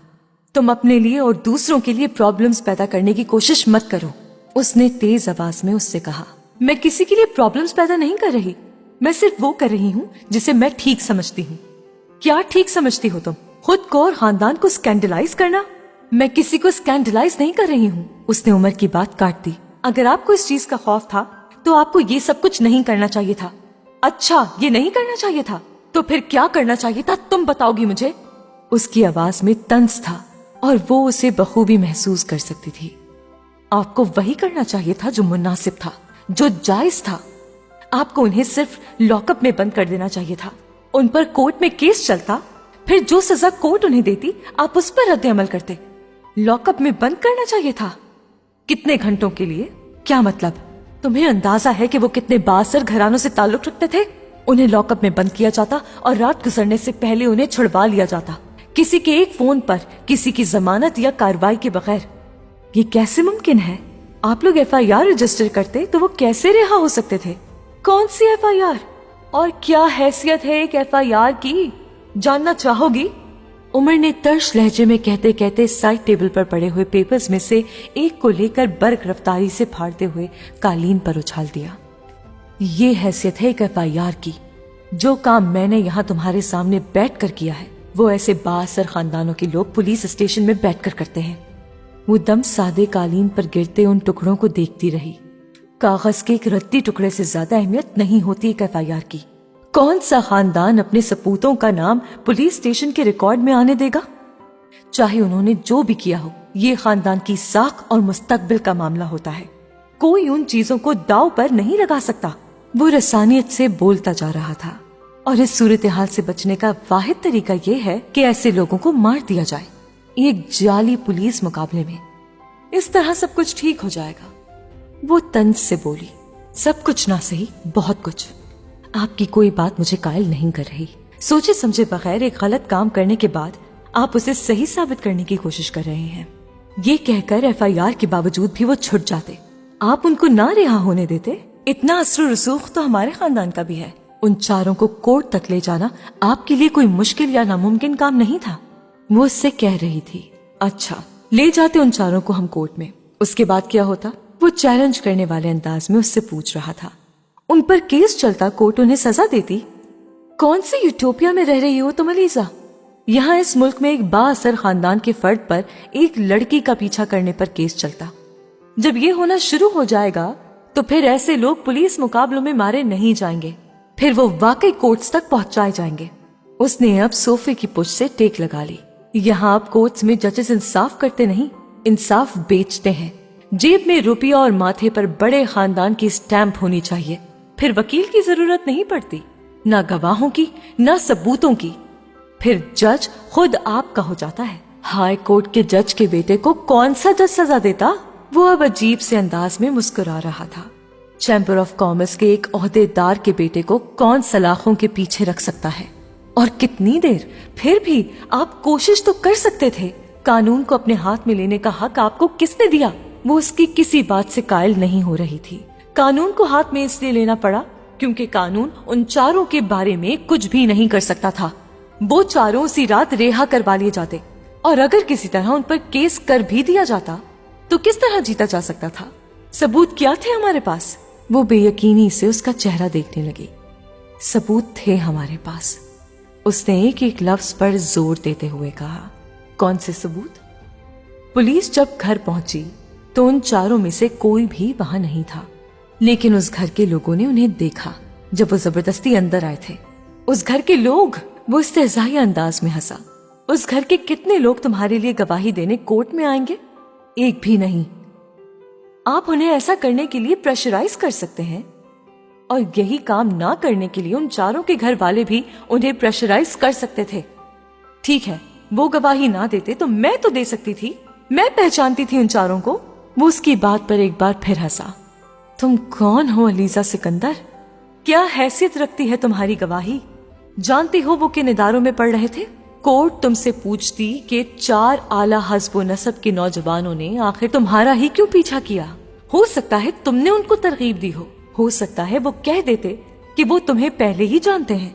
तुम अपने लिए और दूसरों के लिए प्रॉब्लम्स पैदा करने की कोशिश मत करो। उसने तेज आवाज में उससे कहा। मैं किसी के लिए प्रॉब्लम्स पैदा नहीं कर रही, मैं सिर्फ वो कर रही हूँ जिसे मैं ठीक समझती हूँ। क्या ठीक समझती हो तुम? खुद को और खानदान को स्कैंडलाइज करना? मैं किसी को स्कैंडलाइज नहीं कर रही हूँ। उसने उमर की बात काट दी। अगर आपको इस चीज का खौफ था तो आपको ये सब कुछ नहीं करना चाहिए था। अच्छा, ये नहीं करना चाहिए था तो फिर क्या करना चाहिए था, तुम बताओगी मुझे? उसकी आवाज में तंज था और वो उसे बखूबी महसूस कर सकती थी। आपको वही करना चाहिए था जो मुनासिब था, जो जायज था। आपको उन्हें सिर्फ लॉकअप में बंद कर देना चाहिए था। उन पर कोर्ट में केस चलता, फिर जो सजा कोर्ट उन्हें देती आप उस पर रद्द अमल करते। लॉकअप में बंद करना चाहिए था। कितने घंटों के लिए? क्या मतलब? तुम्हें अंदाजा है कि वो कितने बासर घरानों से ताल्लुक रखते थे? उन्हें लॉकअप में बंद किया जाता और रात गुजरने से पहले उन्हें छुड़वा लिया जाता, किसी के एक फोन पर, किसी की जमानत या कार्रवाई के बगैर। ये कैसे मुमकिन है? आप लोग एफआईआर रजिस्टर करते तो वो कैसे रिहा हो सकते थे? कौन सी एफआईआर? और क्या हैसियत है एक एफआईआर की, जानना चाहोगी? उमर ने तर्श लहजे में कहते कहते साइड टेबल पर पड़े हुए पेपर्स में से एक को लेकर बर्क रफ्तारी से फाड़ते हुए कालीन पर उछाल दिया। ये हैसियत है एक एफआईआर की। जो काम मैंने यहाँ तुम्हारे सामने बैठकर किया है वो ऐसे बाअसर खानदानों के लोग पुलिस स्टेशन में बैठकर करते हैं। वो दम सादे कालीन पर गिरते उन टुकड़ों को देखती रही। कागज के एक रत्ती टुकड़े से ज्यादा अहमियत नहीं होती एक एफआईआर की। कौन सा खानदान अपने सपूतों का नाम पुलिस स्टेशन के रिकॉर्ड में आने देगा? चाहे उन्होंने जो भी किया हो, ये खानदान की साख और मुस्तकबिल का मामला होता है। कोई उन चीजों को दाव पर नहीं लगा सकता। वो रसानियत से बोलता जा रहा था और इस सूरत हाल से बचने का वाहिद तरीका ये है कि ऐसे लोगों को मार दिया जाए एक जाली पुलिस मुकाबले में। इस तरह सब कुछ ठीक हो जाएगा। वो तंज से बोली, सब कुछ ना सही, बहुत कुछ। आपकी कोई बात मुझे कायल नहीं कर रही। सोचे समझे बगैर एक गलत काम करने के बाद आप उसे सही साबित करने की कोशिश कर रहे हैं। ये कहकर एफआईआर के बावजूद भी वो छुट जाते, आप उनको ना रिहा होने देते। इतना असर रसूख तो हमारे खानदान का भी है। उन चारों को कोर्ट तक ले जाना आपके लिए कोई मुश्किल या नामुमकिन काम नहीं था। वो उससे कह रही थी, अच्छा ले जाते उन चारों को हम कोर्ट में, उसके बाद क्या होता? वो चैलेंज करने वाले अंदाज में उससे पूछ रहा था। उन पर केस चलता, कोर्ट उन्हें सजा देती। कौन सी यूटोपिया में रह रही हो तुम अलीजा? यहाँ इस मुल्क में एक बाअसर खानदान के फर्द पर एक लड़की का पीछा करने पर केस चलता। जब ये होना शुरू हो जाएगा तो फिर ऐसे लोग पुलिस मुकाबलों में मारे नहीं जाएंगे, फिर वो वाकई कोर्ट्स तक पहुंचाए जाएंगे। उसने अब सोफे की पुश से टेक लगा ली। यहाँ अब कोर्ट्स में जजेस इंसाफ करते नहीं, इंसाफ बेचते हैं। जेब में रुपया और माथे पर बड़े खानदान की स्टैंप होनी चाहिए, फिर वकील की जरूरत नहीं पड़ती, ना गवाहों की, ना सबूतों की। फिर जज खुद आपका हो जाता है। हाई कोर्ट के जज के बेटे को कौन सा जज सजा देता? वो अब अजीब से अंदाज में मुस्कुरा रहा था। चैम्बर ऑफ कॉमर्स के एक ओहदेदार के बेटे को कौन सलाखों के पीछे रख सकता है? और कितनी देर? फिर भी आप कोशिश तो कर सकते थे। कानून को अपने हाथ में लेने का हक आपको किसने दिया? वो उसकी किसी बात से कायल नहीं हो रही थी। कानून को हाथ में इसलिए लेना पड़ा क्योंकि कानून उन चारों के बारे में कुछ भी नहीं कर सकता था। वो चारों उसी रात रिहा करवा लिए जाते और अगर किसी तरह उन पर केस कर भी दिया जाता तो किस तरह जीता जा सकता था? सबूत क्या थे हमारे पास? वो बेयकीनी से उसका चेहरा देखने लगी। सबूत थे हमारे पास, उसने एक एक लफ्ज पर जोर देते हुए कहा। कौन से सबूत? पुलिस जब घर पहुंची तो उन चारों में से कोई भी वहां नहीं था, लेकिन उस घर के लोगों ने उन्हें देखा जब वो जबरदस्ती अंदर आए थे। उस घर के लोग? वो इस्तेज़ाई अंदाज में हंसा। उस घर के कितने लोग तुम्हारे लिए गवाही देने कोर्ट में आएंगे? एक भी नहीं। आप उन्हें ऐसा करने के लिए प्रेशराइज कर सकते हैं और यही काम ना करने के लिए उन चारों के घर वाले भी उन्हें प्रेशराइज कर सकते थे। ठीक है, वो गवाही ना देते तो मैं तो दे सकती थी, मैं पहचानती थी उन चारों को। वो उसकी बात पर एक बार फिर हंसा। तुम कौन हो अलीजा सिकंदर? क्या हैसियत रखती है तुम्हारी गवाही? जानती हो वो किन इदारों में पढ़ रहे थे? कोर्ट तुमसे पूछती कि 4 आला हस्ब नसब के नौजवानों ने आखिर तुम्हारा ही क्यों पीछा किया? हो सकता है तुमने उनको तरगीब दी हो सकता है वो कह देते कि वो तुम्हें पहले ही जानते हैं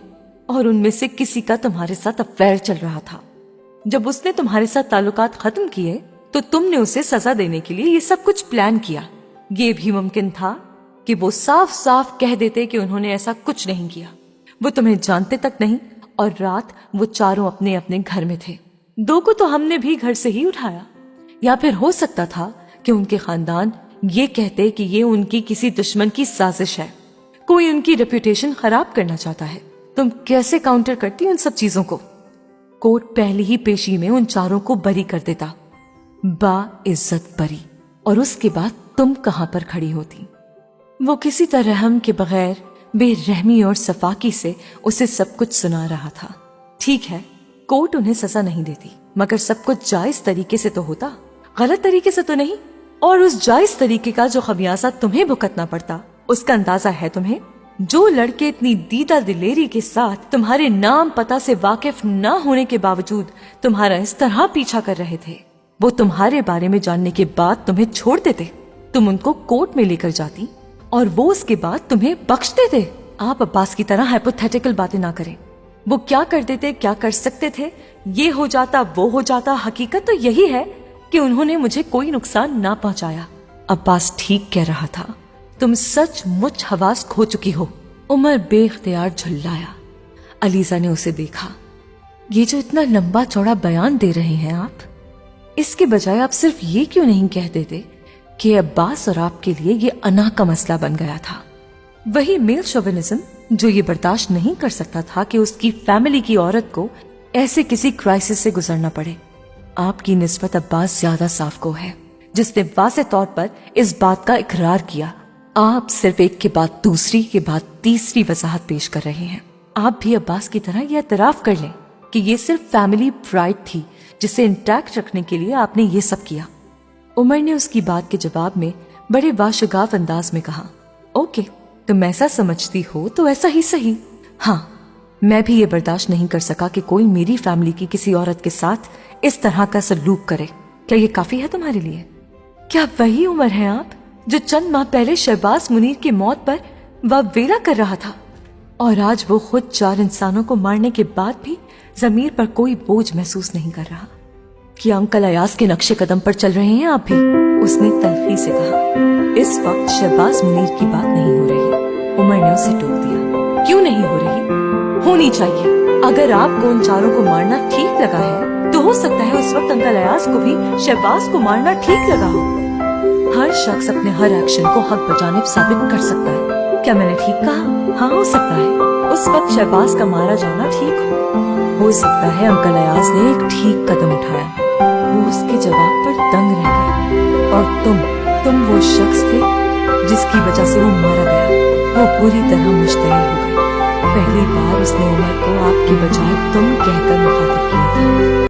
और उनमें से किसी का तुम्हारे साथ अफेयर चल रहा था। जब उसने तुम्हारे साथ ताल्लुकात खत्म किए तो तुमने उसे सजा देने के लिए ये सब कुछ प्लान किया। ये भी मुमकिन था कि वो साफ साफ कह देते कि उन्होंने ऐसा कुछ नहीं किया, वो तुम्हें जानते तक नहीं और रात वो चारों अपने अपने घर में थे। 2 को तो हमने भी घर से ही उठाया। या फिर हो सकता था कि उनके खानदान ये कहते कि ये उनकी किसी दुश्मन की साजिश है, कोई उनकी रेपुटेशन खराब करना चाहता है। तुम कैसे काउंटर करती उन सब चीजों को? कोर्ट पहली ही पेशी में उन चारों को बरी कर देता, बाइज्जत बरी, और उसके बाद तुम कहां पर खड़ी होती? वो किसी तरह रहम के बगैर बेरहमी और सफाकी से उसे सब कुछ सुना रहा था। ठीक है, कोर्ट उन्हें सजा नहीं देती, मगर सब कुछ जायज तरीके से तो होता, गलत तरीके से तो नहीं। और उस जायज तरीके का जो खमियाजा तुम्हें भुगतना पड़ता, उसका अंदाजा है तुम्हें? जो लड़के इतनी दीदा दिलेरी के साथ तुम्हारे नाम पता से वाकिफ न होने के बावजूद तुम्हारा इस तरह पीछा कर रहे थे, वो तुम्हारे बारे में जानने के बाद तुम्हें छोड़ देते। तुम उनको कोर्ट में लेकर जाती और वो उसके बाद तुम्हें बख्श देते। आप अब्बास की तरह हाइपोथेटिकल बातें ना करें। वो क्या कर देते, क्या कर सकते थे, ये हो जाता, वो हो जाता। हकीकत तो यही है कि उन्होंने मुझे कोई नुकसान ना पहुंचाया। अब्बास ठीक कह रहा था, तुम सचमुच हवास खो चुकी हो। उमर बेख्तियार झुल्लाया। अलीजा ने उसे देखा। ये जो इतना लंबा चौड़ा बयान दे रहे हैं आप, इसके बजाय आप सिर्फ ये क्यों नहीं कह देते कि अब्बास और आपके लिए ये अना का मसला बन गया था। वही मेल शोविनिज्म जो ये बर्दाश्त नहीं कर सकता था कि उसकी फैमिली की औरत को ऐसे किसी क्राइसिस से गुजरना पड़े। आपकी निस्बत अब्बास ज्यादा साफ गो है, जिसने वाज़ेह तौर पर इस बात का इकरार किया। आप सिर्फ एक के बाद दूसरी के बाद तीसरी वजाहत पेश कर रहे हैं। आप भी अब्बास की तरह ये एतराफ कर लें कि ये सिर्फ फैमिली प्राइड थी जिसे इंटैक्ट रखने के लिए आपने ये सब किया। उमर ने उसकी बात के जवाब में बड़े वाशगाफ अंदाज में कहा, ओके, तुम ऐसा समझती हो तो ऐसा ही सही। हाँ, मैं भी ये बर्दाश्त नहीं कर सका कि कोई मेरी फैमिली की किसी औरत के साथ इस तरह का सलूक करे। क्या ये काफी है तुम्हारे लिए? क्या वही उमर है आप जो चंद माह पहले शहबाज मुनीर की मौत पर वावेला कर रहा था, और आज वो खुद 4 इंसानों को मारने के बाद भी जमीर पर कोई बोझ महसूस नहीं कर रहा? क्या अंकल अयाज के नक्शे कदम पर चल रहे हैं आप भी? उसने तल्खी से कहा। इस वक्त शहबाज मुनीर की बात नहीं हो रही। उमर ने उसे टोक दिया। क्यों नहीं हो रही? होनी चाहिए। अगर आपको उन 4 को मारना ठीक लगा है तो हो सकता है उस वक्त अंकल अयाज को भी शहबाज को मारना ठीक लगा हो। हर शख्स अपने हर एक्शन को हक बजानिब साबित कर सकता है। क्या मैंने ठीक कहा? हाँ, हो सकता है उस वक्त शहबाज का मारा जाना ठीक हो सकता है अंकल अयाज ने एक ठीक कदम उठाया। वो उसके जवाब पर दंग रह गए। और तुम वो शख्स थे जिसकी वजह से वो मारा गया। वो पूरी तरह मुश्तइल हो गई। पहली बार उसने उमर को आपके बजाय तुम कहकर मुखातिब किया था।